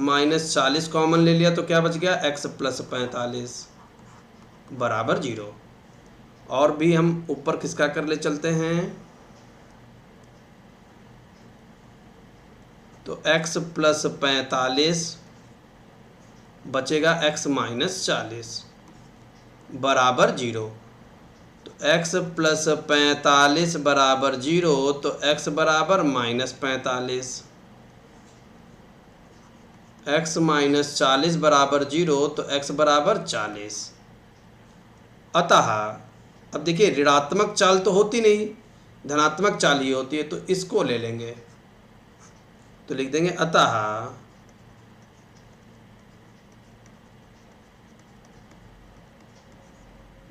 माइनस 40 कॉमन ले लिया तो क्या बच गया? x प्लस 45 बराबर 0। और भी हम ऊपर खिसका कर ले चलते हैं तो x प्लस 45 बचेगा x माइनस 40 बराबर 0। तो x प्लस 45 बराबर 0 तो x बराबर माइनस 45, x माइनस 40 बराबर 0 तो x बराबर 40। अतः अब देखिए ऋणात्मक चाल तो होती नहीं, धनात्मक चाल ही होती है, तो इसको ले लेंगे तो लिख देंगे अतः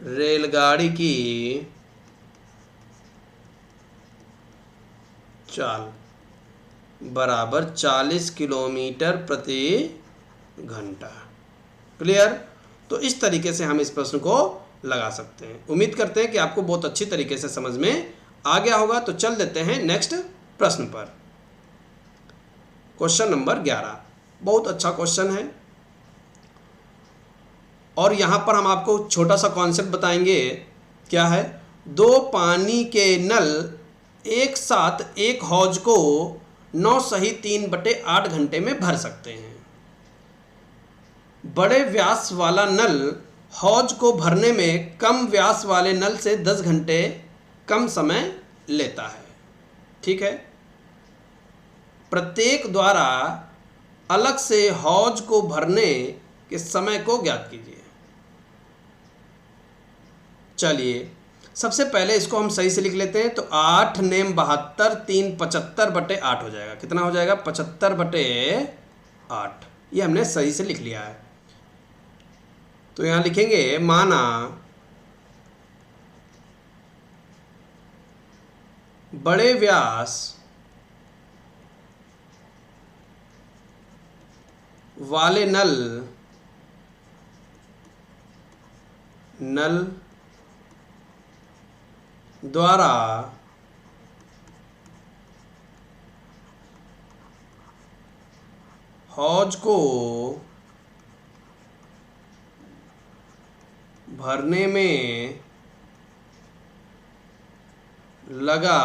रेलगाड़ी की चाल बराबर 40 किलोमीटर प्रति घंटा। क्लियर? तो इस तरीके से हम इस प्रश्न को लगा सकते हैं। उम्मीद करते हैं कि आपको बहुत अच्छी तरीके से समझ में आ गया होगा। तो चल देते हैं नेक्स्ट प्रश्न पर। क्वेश्चन नंबर 11 बहुत अच्छा क्वेश्चन है और यहाँ पर हम आपको छोटा सा कॉन्सेप्ट बताएंगे। क्या है? दो पानी के नल एक साथ एक हौज को 9 सही 3/8 घंटे में भर सकते हैं। बड़े व्यास वाला नल हौज को भरने में कम व्यास वाले नल से 10 घंटे कम समय लेता है। ठीक है? प्रत्येक द्वारा अलग से हौज को भरने के समय को ज्ञात कीजिए। चलिए सबसे पहले इसको हम सही से लिख लेते हैं तो 8 नेम 72 3 75/8 हो जाएगा। कितना हो जाएगा? 75/8। ये हमने सही से लिख लिया है। तो यहाँ लिखेंगे माना बड़े व्यास वाले नल द्वारा हौज को भरने में लगा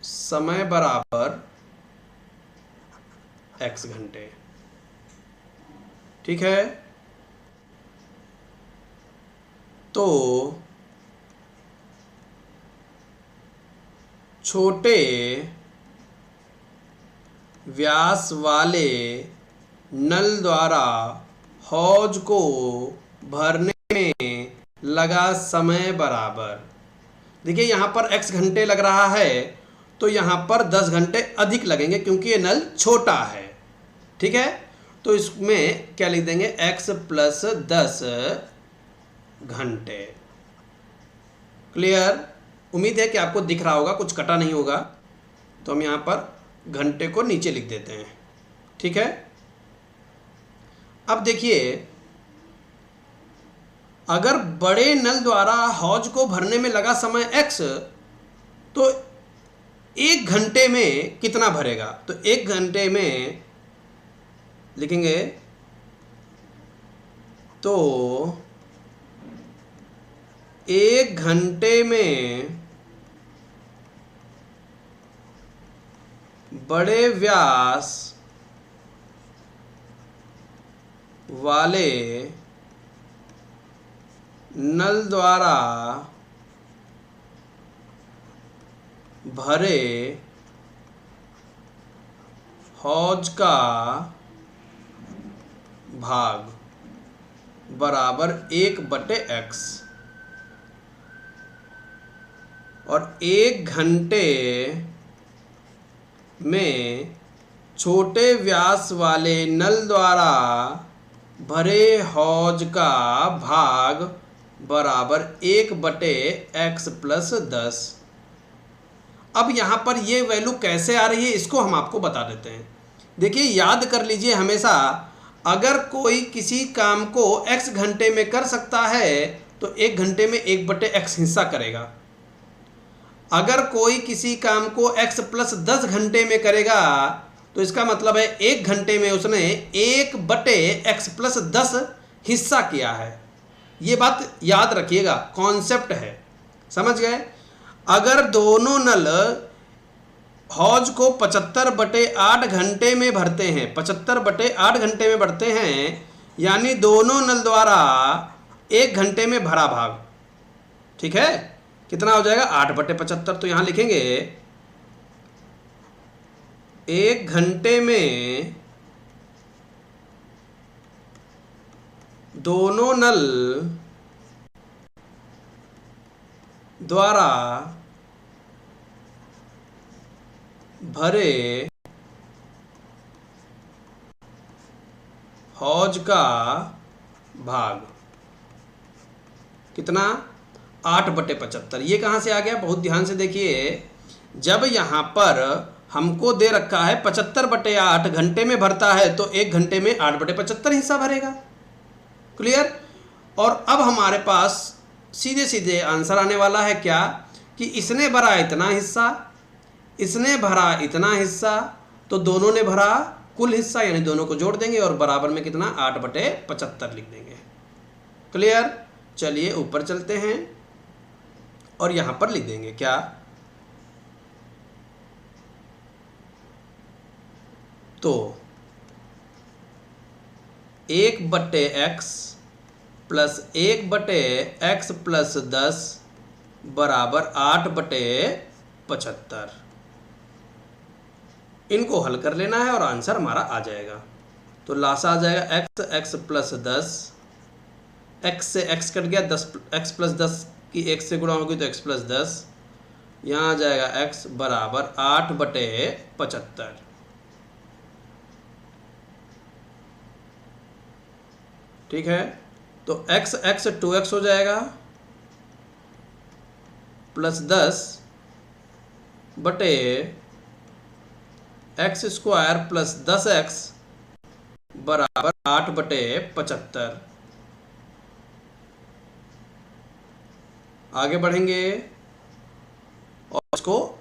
समय बराबर x घंटे। ठीक है? तो छोटे व्यास वाले नल द्वारा हौज को भरने में लगा समय बराबर, देखिए यहाँ पर x घंटे लग रहा है तो यहाँ पर 10 घंटे अधिक लगेंगे क्योंकि ये नल छोटा है। ठीक है? तो इसमें क्या लिख देंगे? x प्लस 10 घंटे। क्लियर? उम्मीद है कि आपको दिख रहा होगा, कुछ कटा नहीं होगा। तो हम यहाँ पर घंटे को नीचे लिख देते हैं। ठीक है? अब देखिए अगर बड़े नल द्वारा हौज को भरने में लगा समय x तो 1 घंटे में कितना भरेगा? तो 1 घंटे में लिखेंगे तो 1 घंटे में बड़े व्यास वाले नल द्वारा भरे हौज का भाग बराबर 1/x। और 1 घंटे में छोटे व्यास वाले नल द्वारा भरे हौज का भाग बराबर 1/x + 10। अब यहाँ पर ये वैल्यू कैसे आ रही है इसको हम आपको बता देते हैं। देखिए, याद कर लीजिए हमेशा, अगर कोई किसी काम को x घंटे में कर सकता है तो 1 घंटे में 1/x हिस्सा करेगा। अगर कोई किसी काम को x + 10 घंटे में करेगा तो इसका मतलब है 1 घंटे में उसने 1/x + 10 हिस्सा किया है। ये बात याद रखिएगा, कॉन्सेप्ट है, समझ गए। अगर दोनों नल हौज को 75/8 घंटे में भरते हैं, 75/8 घंटे में भरते हैं, यानी दोनों नल द्वारा 1 घंटे में भरा भाग, ठीक है, कितना हो जाएगा 8/75। तो यहाँ लिखेंगे 1 घंटे में दोनों नल द्वारा भरे हौज का भाग कितना 8/75। ये कहाँ से आ गया, बहुत ध्यान से देखिए। जब यहाँ पर हमको दे रखा है 75/8 घंटे में भरता है तो 1 घंटे में 8/75 हिस्सा भरेगा। क्लियर। और अब हमारे पास सीधे सीधे आंसर आने वाला है क्या, कि इसने भरा इतना हिस्सा, इसने भरा इतना हिस्सा, तो दोनों ने भरा कुल हिस्सा, यानी दोनों को जोड़ देंगे और बराबर में कितना 8/75 लिख देंगे। क्लियर। चलिए ऊपर चलते हैं और यहां पर लिख देंगे क्या, तो 1/x + 1/x + 10 बराबर 8/75। इनको हल कर लेना है और आंसर हमारा आ जाएगा। तो लासा आ जाएगा x + 10, x से x कट गया, 10x + 10 की 1 से गुणा होगी तो x + 10, यहाँ आ जाएगा x बराबर 8/75। ठीक है। तो x 2x हो जाएगा + 10 बटे x² + 10x बराबर 8/75। आगे बढ़ेंगे और इसको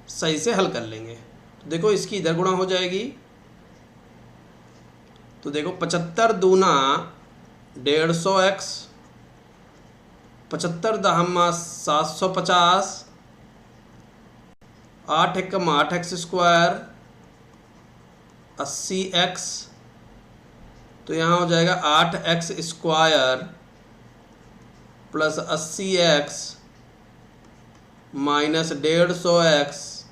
सही से हल कर लेंगे। तो देखो इसकी इधर गुणा हो जाएगी, तो देखो 75 दूना 150x, 75 दहम्मा 750, 8 एकम 8x², 80x, तो यहाँ हो जाएगा 8x² + 80x - 150x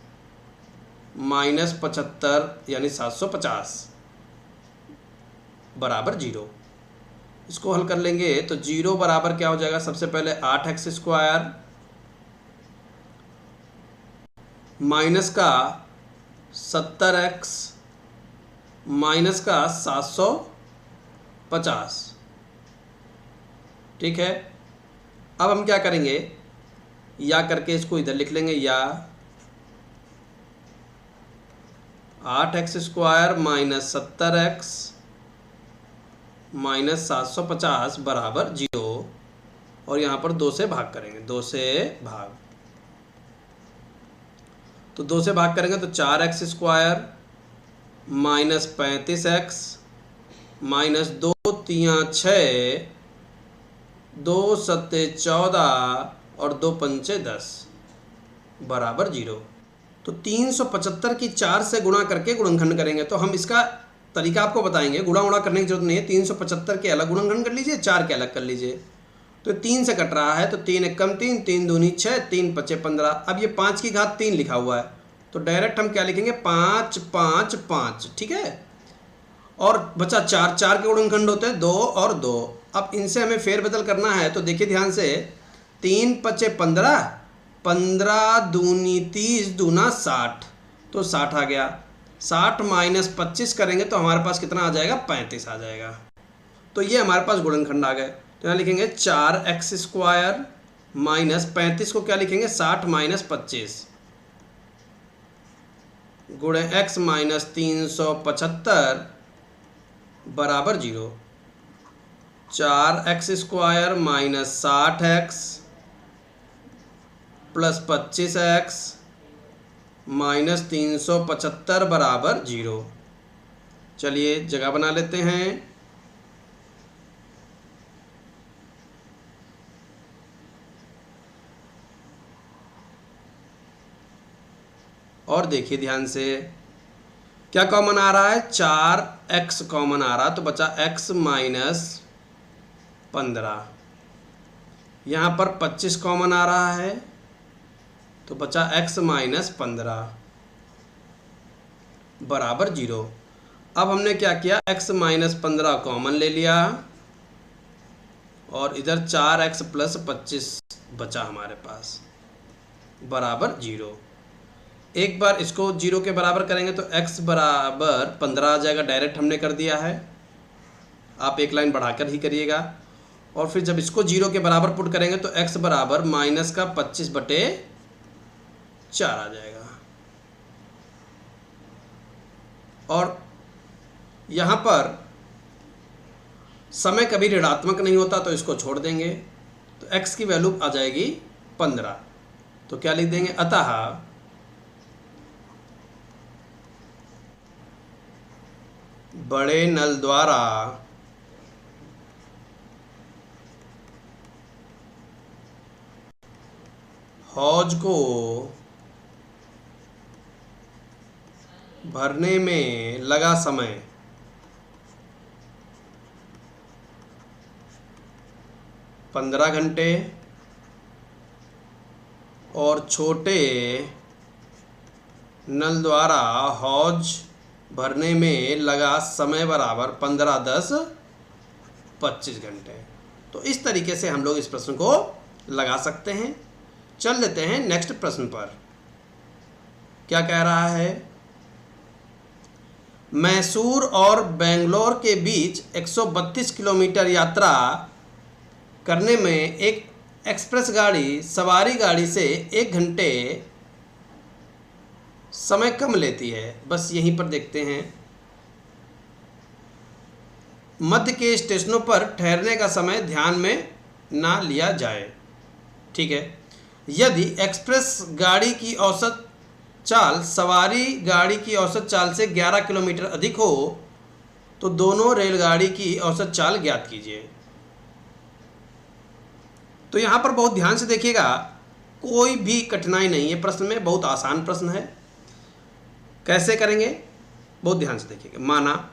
- 75 यानी 750 बराबर 0। इसको हल कर लेंगे तो 0 बराबर क्या हो जाएगा, सबसे पहले 8x² माइनस का 70x माइनस का 750। ठीक है। अब हम क्या करेंगे, या करके इसको इधर लिख लेंगे, या 8x² माइनस 70x माइनस 750 बराबर 0, और यहाँ पर 2 से भाग करेंगे, 2 से भाग, तो 2 से भाग करेंगे तो 4x² माइनस 35x माइनस 2 3 6, 2 7 14 और 2 5 10 बराबर 0। तो 375 की 4 से गुणा करके गुणनखंड करेंगे, तो हम इसका तरीका आपको बताएंगे, गुणा उड़ा करने की जरूरत नहीं है। 375 के अलग गुणनखंड कर लीजिए, 4 के अलग कर लीजिए। तो 3 से कट रहा है तो 3 एकम 3, 3 दूनी 6, 3 पचे 15। अब ये 5 की घात 3 लिखा हुआ है तो डायरेक्ट हम क्या लिखेंगे, 5 5 5, ठीक है। और बचा 4, 4 के गुणनखंड होते हैं 2 और 2। अब इनसे हमें फेरबदल करना है तो देखिए ध्यान से, 3 पचे 15, 15 दूनी 30, दूना 60, तो 60 आ गया। 60 माइनस 25 करेंगे तो हमारे पास कितना आ जाएगा, 35 आ जाएगा। तो ये हमारे पास गुणनखंड आ गए। तो यहाँ लिखेंगे 4x² माइनस 35 को क्या लिखेंगे, 60 माइनस 25 गुणे x माइनस 375 बराबर 0। 4x² minus 60x plus 25x minus 375 बराबर 0। चलिए जगह बना लेते हैं। और देखिए ध्यान से, क्या कॉमन आ रहा है, 4x कॉमन आ रहा, तो बचा x माइनस 15। यहाँ पर 25 कॉमन आ रहा है तो बचा x माइनस 15 बराबर 0। अब हमने क्या किया, x माइनस 15 कॉमन ले लिया और इधर 4x प्लस 25 बचा हमारे पास बराबर 0। एक बार इसको 0 के बराबर करेंगे तो x बराबर 15 आ जाएगा, डायरेक्ट हमने कर दिया है। आप एक लाइन बढ़ाकर ही करिएगा। और फिर जब इसको 0 के बराबर पुट करेंगे तो x बराबर माइनस का 25/4 आ जाएगा। और यहाँ पर समय कभी ऋणात्मक नहीं होता तो इसको छोड़ देंगे तो x की वैल्यू आ जाएगी 15। तो क्या लिख देंगे, अतः बड़े नल द्वारा हौज को भरने में लगा समय 15 घंटे और छोटे नल द्वारा हौज भरने में लगा समय बराबर 15 10 25 घंटे। तो इस तरीके से हम लोग इस प्रश्न को लगा सकते हैं। चल लेते हैं नेक्स्ट प्रश्न पर। क्या कह रहा है, मैसूर और बेंगलोर के बीच 132 किलोमीटर यात्रा करने में एक एक्सप्रेस गाड़ी सवारी गाड़ी से 1 घंटे समय कम लेती है। बस यहीं पर देखते हैं, मध्य के स्टेशनों पर ठहरने का समय ध्यान में ना लिया जाए, ठीक है। यदि एक्सप्रेस गाड़ी की औसत चाल सवारी गाड़ी की औसत चाल से 11 किलोमीटर अधिक हो तो दोनों रेलगाड़ी की औसत चाल ज्ञात कीजिए। तो यहाँ पर बहुत ध्यान से देखिएगा, कोई भी कठिनाई नहीं है प्रश्न में, बहुत आसान प्रश्न है। कैसे करेंगे, बहुत ध्यान से देखिएगा। माना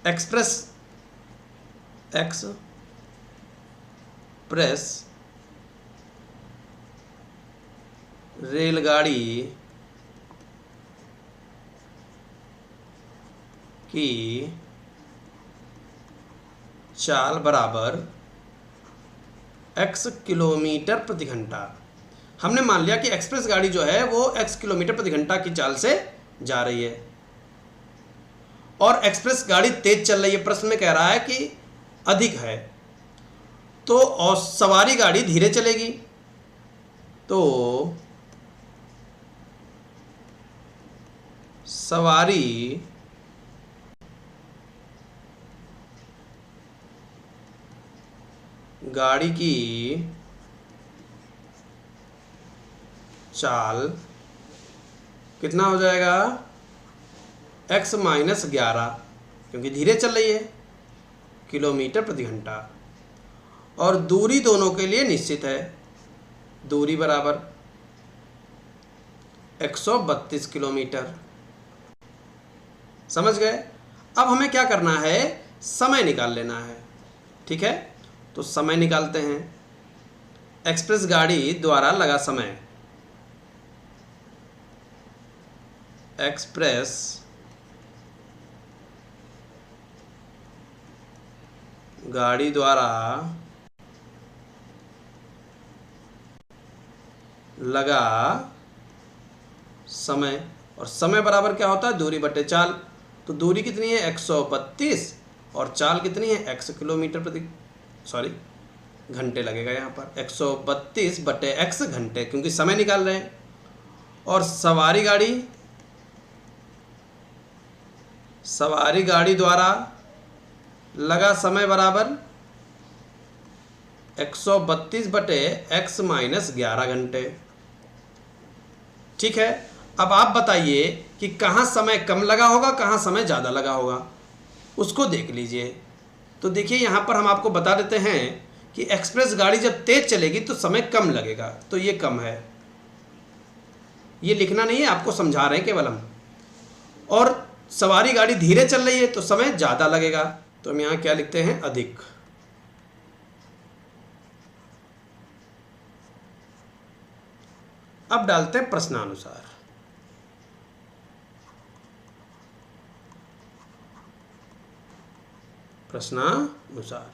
एक्सप्रेस रेलगाड़ी की चाल बराबर x किलोमीटर प्रति घंटा। हमने मान लिया कि एक्सप्रेस गाड़ी जो है वो x किलोमीटर प्रति घंटा की चाल से जा रही है और एक्सप्रेस गाड़ी तेज चल रही है। प्रश्न में कह रहा है कि अधिक है, तो और सवारी गाड़ी धीरे चलेगी। तो सवारी गाड़ी की चाल कितना हो जाएगा, x माइनस 11, क्योंकि धीरे चल रही है, किलोमीटर प्रति घंटा। और दूरी दोनों के लिए निश्चित है, दूरी बराबर 132 किलोमीटर। समझ गए? अब हमें क्या करना है, समय निकाल लेना है। ठीक है, तो समय निकालते हैं। एक्सप्रेस गाड़ी द्वारा लगा समय, एक्सप्रेस गाड़ी द्वारा लगा समय, और समय बराबर क्या होता है, दूरी बटे चाल। तो दूरी कितनी है 132 और चाल कितनी है x किलोमीटर प्रति, सॉरी घंटे लगेगा यहाँ पर, 132 बटे x घंटे, क्योंकि समय निकाल रहे हैं। और सवारी गाड़ी द्वारा लगा समय बराबर 132 बटे x माइनस 11 घंटे। ठीक है, अब आप बताइए कि कहाँ समय कम लगा होगा, कहाँ समय ज़्यादा लगा होगा, उसको देख लीजिए। तो देखिए यहाँ पर हम आपको बता देते हैं कि एक्सप्रेस गाड़ी जब तेज़ चलेगी तो समय कम लगेगा, तो ये कम है। ये लिखना नहीं है, आपको समझा रहे हैं केवल हम। और सवारी गाड़ी धीरे चल रही है तो समय ज़्यादा लगेगा, तो हम यहाँ क्या लिखते हैं, अधिक। अब डालते हैं प्रश्नानुसार। प्रश्नानुसार,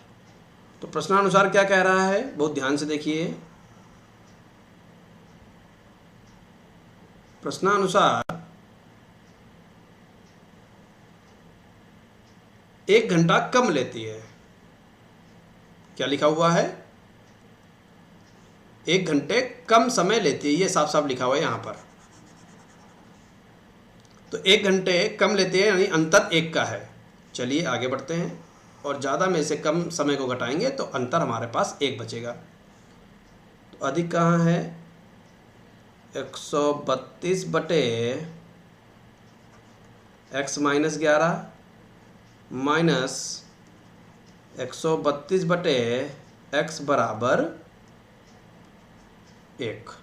तो प्रश्नानुसार क्या कह रहा है, बहुत ध्यान से देखिए। प्रश्नानुसार 1 घंटा कम लेती है। क्या लिखा हुआ है, 1 घंटे कम समय लेती है, ये साफ साफ लिखा हुआ है यहाँ पर। तो 1 घंटे कम लेती है, यानी अंतर 1 का है। चलिए आगे बढ़ते हैं, और ज़्यादा में से कम समय को घटाएंगे तो अंतर हमारे पास 1 बचेगा। तो अधिक कहाँ है, 132 बटे x माइनस 11 माइनस 132 बटे x बराबर 1।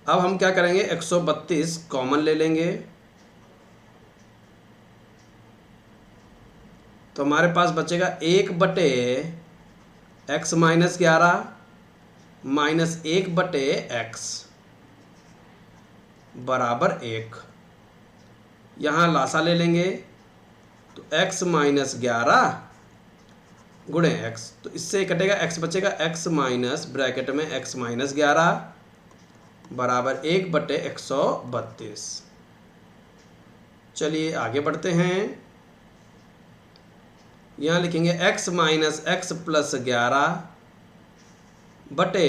अब हम क्या करेंगे, 132 कॉमन ले लेंगे, तो हमारे पास बचेगा 1 बटे x माइनस 11 माइनस 1 बटे x बराबर 1। यहाँ लासा ले लेंगे, तो x माइनस 11 गुणे x, तो इससे कटेगा x, बचेगा x माइनस ब्रैकेट में x माइनस 11 बराबर 1 बटे 132। चलिए आगे बढ़ते हैं। यहाँ लिखेंगे x माइनस x प्लस 11 बटे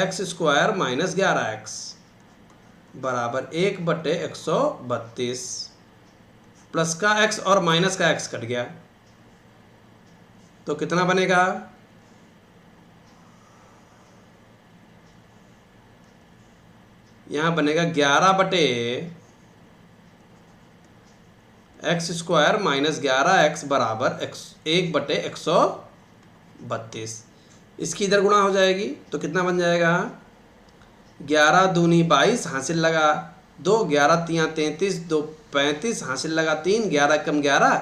x स्क्वायर माइनस 11x बराबर 1 बटे 132। प्लस का x और माइनस का x कट गया, तो कितना बनेगा, यहाँ बनेगा 11 बटे एक्स स्क्वायर माइनस 11x बराबर 1 बटे 132। इसकी इधर गुणा हो जाएगी, तो कितना बन जाएगा, 11 दूनी 22 हासिल लगा 2, 11 तियाँ 33, 2 35 हासिल लगा 3, 11 कम 11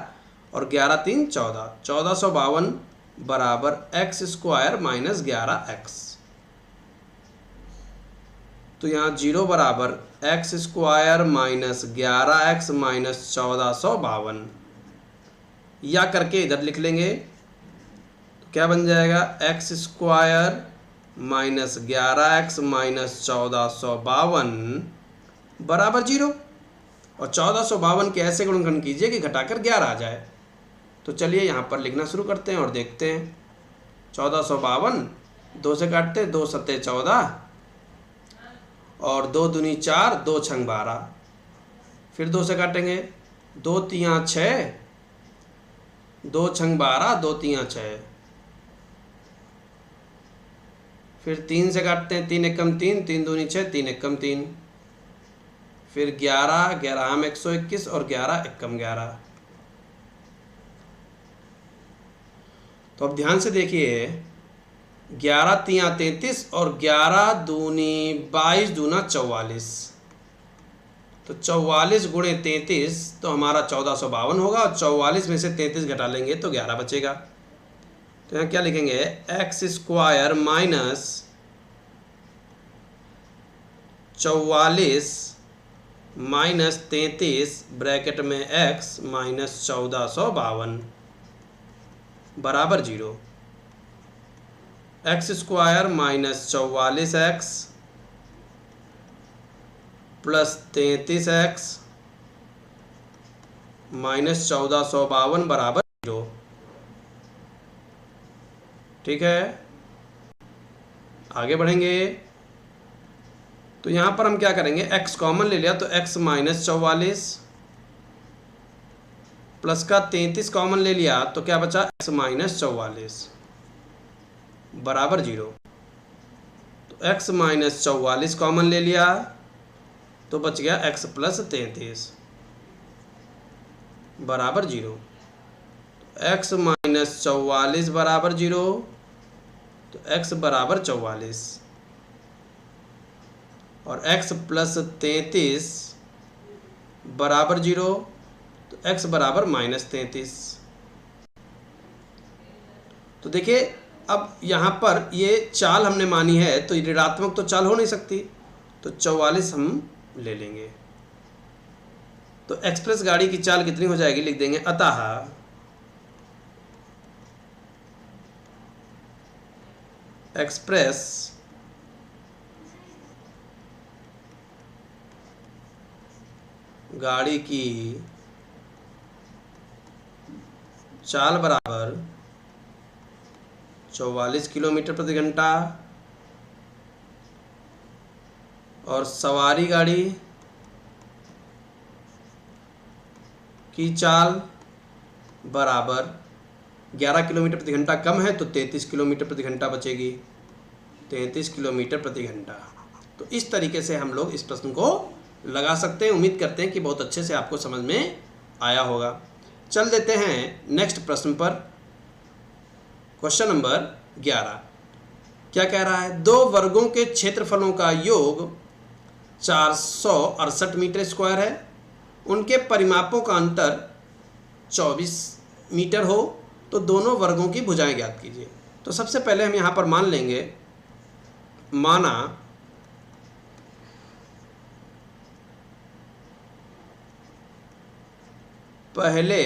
और 11 3 14, 1452 बराबर एक्स स्क्वायर माइनस 11x। तो यहाँ 0 बराबर x square minus 11x minus 1452, या करके इधर लिख लेंगे, तो क्या बन जाएगा, x square minus 11x minus 1452 बराबर 0। और 1452 के ऐसे गुणनखंड कीजिए कि घटाकर 11 आ जाए। तो चलिए यहाँ पर लिखना शुरू करते हैं और देखते हैं। 1452 2 से काटते, 2 सत्ते 14 और 2 दूनी 4, 2 छंग 12, फिर 2 से काटेंगे, 2 तियाँ 6, 2 छंग 12, 2 तियाँ 6, फिर 3 से काटते हैं, 3 एकम 3, 3 दूनी 6, 3 एकम 3, फिर 11, 11 में 121 और 11 एकम 11। तो अब ध्यान से देखिए, 11 तियाँ 33 और 11 दूनी 22 दूना 44। तो 44 गुणे 33 तो हमारा 1452 होगा, और 44 में से 33 घटा लेंगे तो 11 बचेगा। तो यहाँ क्या लिखेंगे, x square minus 44 minus 33 bracket में एक्स माइनस 1452 बराबर 0। X square minus 44x plus 33x minus 1452 बराबर 0। ठीक है, आगे बढ़ेंगे। तो यहाँ पर हम क्या करेंगे, x कॉमन ले लिया तो x माइनस 44 प्लस का 33 कॉमन ले लिया तो क्या बचा, x माइनस 44 बराबर 0। तो x माइनस 44 कॉमन ले लिया तो बच गया x प्लस 33 बराबर 0। x माइनस 44 बराबर 0, तो x बराबर 44 और x प्लस 33 बराबर 0, तो x बराबर माइनस 33। तो देखिए अब यहाँ पर ये चाल हमने मानी है तो ऋणात्मक तो चाल हो नहीं सकती, तो 44 हम ले लेंगे। तो एक्सप्रेस गाड़ी की चाल कितनी हो जाएगी, लिख देंगे अतः एक्सप्रेस गाड़ी की चाल बराबर 44 किलोमीटर प्रति घंटा और सवारी गाड़ी की चाल बराबर 11 किलोमीटर प्रति घंटा कम है तो 33 किलोमीटर प्रति घंटा बचेगी, 33 किलोमीटर प्रति घंटा। तो इस तरीके से हम लोग इस प्रश्न को लगा सकते हैं। उम्मीद करते हैं कि बहुत अच्छे से आपको समझ में आया होगा। चल देते हैं नेक्स्ट प्रश्न पर। क्वेश्चन नंबर 11 क्या कह रहा है, दो वर्गों के क्षेत्रफलों का योग 468 मीटर स्क्वायर है, उनके परिमापों का अंतर 24 मीटर हो, तो दोनों वर्गों की भुजाएं ज्ञात कीजिए। तो सबसे पहले हम यहाँ पर मान लेंगे, माना पहले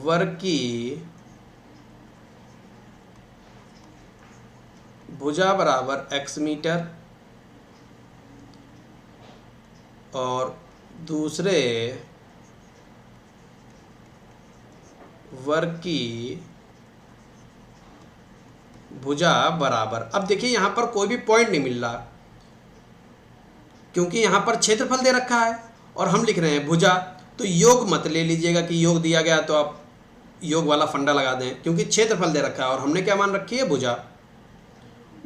वर्ग की भुजा बराबर x मीटर और दूसरे वर्ग की भुजा बराबर, अब देखिए यहाँ पर कोई भी पॉइंट नहीं मिल रहा क्योंकि यहाँ पर क्षेत्रफल दे रखा है और हम लिख रहे हैं भुजा। तो योग मत ले लीजिएगा कि योग दिया गया तो आप योग वाला फंडा लगा दें, क्योंकि क्षेत्रफल दे रखा है और हमने क्या मान रखी है, भुजा।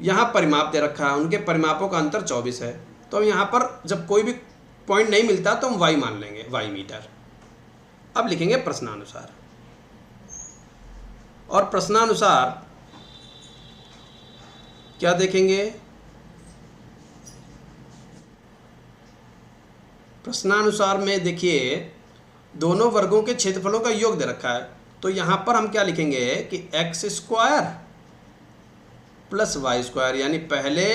यहाँ परिमाप दे रखा है, उनके परिमापों का अंतर 24 है। तो यहाँ पर जब कोई भी पॉइंट नहीं मिलता तो हम y मान लेंगे, y मीटर। अब लिखेंगे प्रश्नानुसार, और प्रश्नानुसार क्या देखेंगे, प्रश्नानुसार में देखिए दोनों वर्गों के क्षेत्रफलों का योग दे रखा है। तो यहाँ पर हम क्या लिखेंगे कि x square plus y square, यानी पहले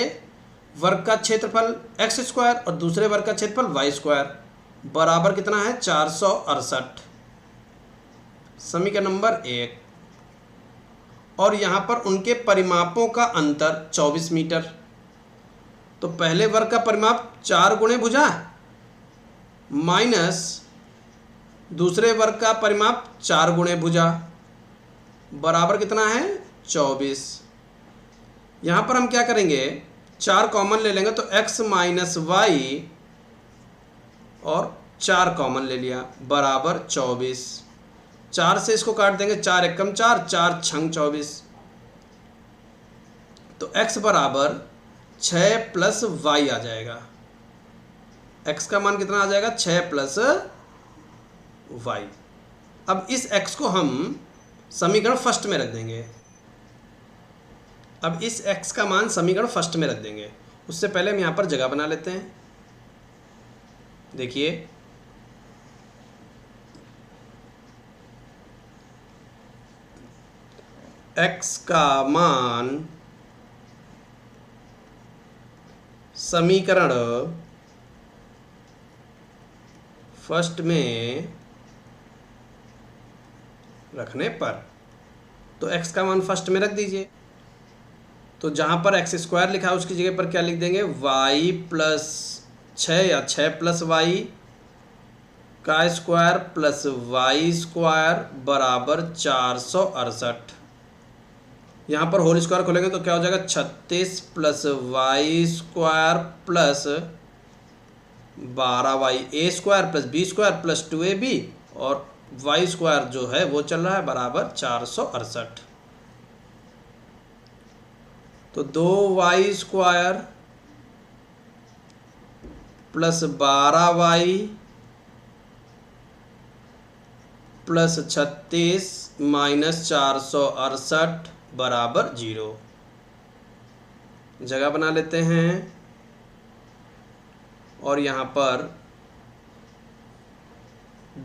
वर्ग का क्षेत्रफल एक्स स्क्वायर और दूसरे वर्ग का क्षेत्रफल वाई स्क्वायर बराबर कितना है, 468। समीकरण नंबर 1। और यहाँ पर उनके परिमापों का अंतर 24 मीटर। तो पहले वर्ग का परिमाप 4 गुणे भुजा माइनस दूसरे वर्ग का परिमाप 4 गुणे भुजा बराबर कितना है, 24। यहाँ पर हम क्या करेंगे, 4 कॉमन ले लेंगे तो x माइनस वाई और 4 कॉमन ले लिया बराबर 24। 4 से इसको काट देंगे, 4 एकम 4, 4 छंग 24। तो x बराबर 6 प्लस वाई आ जाएगा। x का मान कितना आ जाएगा, 6 प्लस वाई। अब इस x को हम समीकरण फर्स्ट में रख देंगे। अब इस x का मान समीकरण फर्स्ट में रख देंगे। उससे पहले हम यहाँ पर जगह बना लेते हैं। देखिए x का मान समीकरण फर्स्ट में रखने पर, तो x का मान फर्स्ट में रख दीजिए। तो जहाँ पर एक्स स्क्वायर लिखा है उसकी जगह पर क्या लिख देंगे, y प्लस 6 या 6 प्लस वाई का स्क्वायर प्लस वाई स्क्वायर बराबर 468। यहाँ पर होल स्क्वायर खोलेंगे तो क्या हो जाएगा, 36 plus y square plus 12y a square plus b square plus 2ab और वाई स्क्वायर जो है वो चल रहा है बराबर 468। तो 2y square plus 12y plus 36 minus 468 बराबर 0। जगह बना लेते हैं और यहाँ पर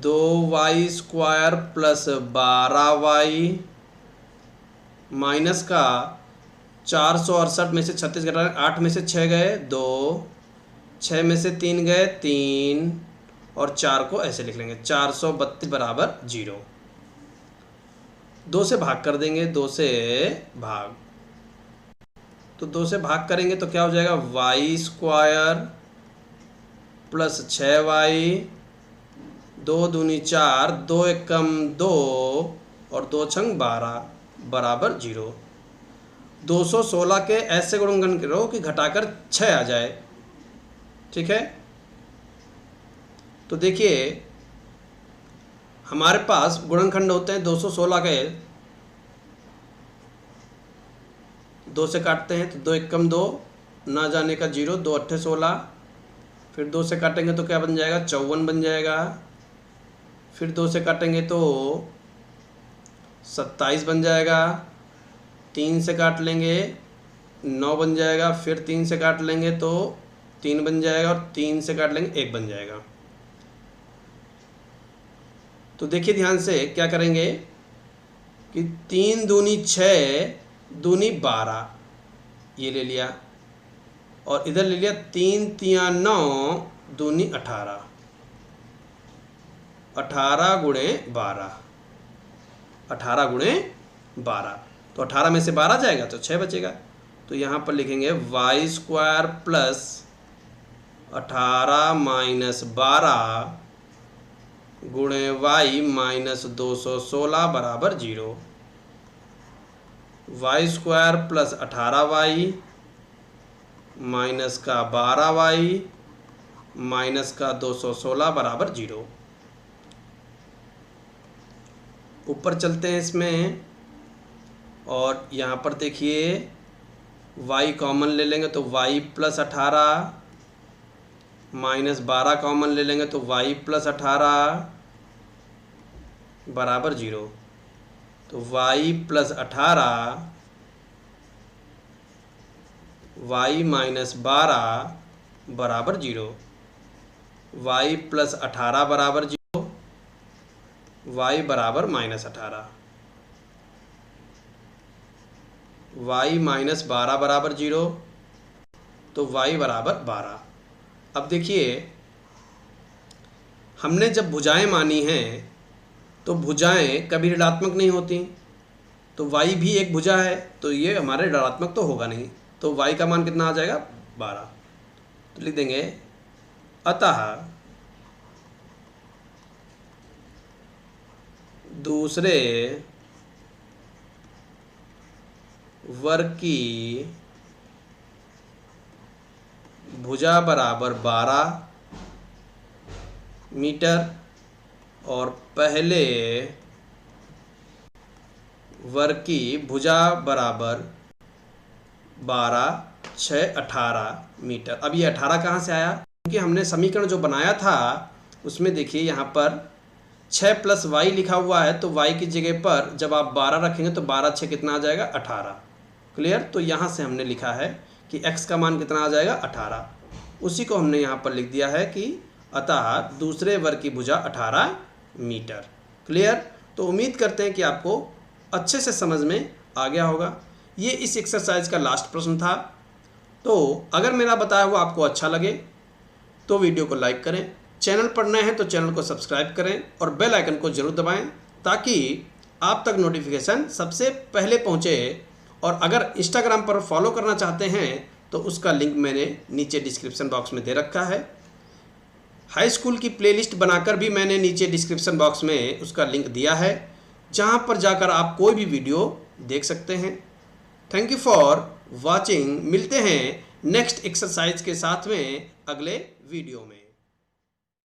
2y square plus 12y minus का 468 में से 36 घटाना, 8 में से 6 गए 2, 6 में से 3 गए 3 और 4 को ऐसे लिख लेंगे 432 बराबर 0। 2 से भाग कर देंगे, 2 से भाग, तो 2 से भाग करेंगे तो क्या हो जाएगा, वाई स्क्वायर प्लस 6y 2 दूनी 4 2 एकम 2 और 2 छंग 12 बराबर 0। 216 के ऐसे गुणनखंड करो कि घटाकर 6 आ जाए। ठीक है, तो देखिए हमारे पास गुणनखंड होते हैं 216 के, 2 से काटते हैं तो 2 एकम 2 ना जाने का 0, 2 अट्ठे 16, फिर 2 से काटेंगे तो क्या बन जाएगा, 54 बन जाएगा, फिर 2 से काटेंगे तो 27 बन जाएगा, 3 से काट लेंगे 9 बन जाएगा, फिर 3 से काट लेंगे तो 3 बन जाएगा और 3 से काट लेंगे 1 बन जाएगा। तो देखिए ध्यान से क्या करेंगे कि 3 दूनी 6 दूनी 12 ये ले लिया और इधर ले लिया 3 तिया 9 दूनी 18, 18 गुणे 12, 18 गुणे 12, तो 18 में से 12 जाएगा तो 6 बचेगा। तो यहाँ पर लिखेंगे वाई स्क्वायर प्लस 18 माइनस 12 गुणे वाई माइनस 216 बराबर 0। Y square plus 18y minus का 12y माइनस का 216 बराबर 0। ऊपर चलते हैं इसमें और यहाँ पर देखिए y कॉमन ले लेंगे तो y प्लस 18 माइनस 12 कॉमन ले लेंगे तो y प्लस 18 बराबर 0। तो y प्लस 18 y माइनस 12 बराबर 0, y प्लस 18 बराबर 0, y बराबर माइनस 18, y माइनस 12 बराबर 0, तो y बराबर 12। अब देखिए हमने जब भुजाएं मानी हैं तो भुजाएं कभी ऋणात्मक नहीं होती, तो y भी एक भुजा है तो ये हमारे ऋणात्मक तो होगा नहीं, तो y का मान कितना आ जाएगा 12। तो लिख देंगे अतः दूसरे वर्ग की भुजा बराबर 12 मीटर और पहले वर्ग की भुजा बराबर 12 6 18 मीटर। अब ये 18 कहाँ से आया, क्योंकि हमने समीकरण जो बनाया था उसमें देखिए यहाँ पर 6 प्लस वाई लिखा हुआ है, तो वाई की जगह पर जब आप 12 रखेंगे तो 12 6 कितना आ जाएगा 18। क्लियर। तो यहाँ से हमने लिखा है कि x का मान कितना आ जाएगा 18। उसी को हमने यहाँ पर लिख दिया है कि अतः दूसरे वर्ग की भुजा 18 मीटर। क्लियर। तो उम्मीद करते हैं कि आपको अच्छे से समझ में आ गया होगा। ये इस एक्सरसाइज का लास्ट प्रश्न था। तो अगर मेरा बताया हुआ आपको अच्छा लगे तो वीडियो को लाइक करें, चैनल पर नए हैं तो चैनल को सब्सक्राइब करें और बेल आइकन को जरूर दबाएं ताकि आप तक नोटिफिकेशन सबसे पहले पहुंचे। और अगर इंस्टाग्राम पर फॉलो करना चाहते हैं तो उसका लिंक मैंने नीचे डिस्क्रिप्शन बॉक्स में दे रखा है। हाई स्कूल की प्लेलिस्ट बनाकर भी मैंने नीचे डिस्क्रिप्शन बॉक्स में उसका लिंक दिया है, जहां पर जाकर आप कोई भी वीडियो देख सकते हैं। Thank you for watching. मिलते हैं नेक्स्ट एक्सरसाइज के साथ में अगले वीडियो में।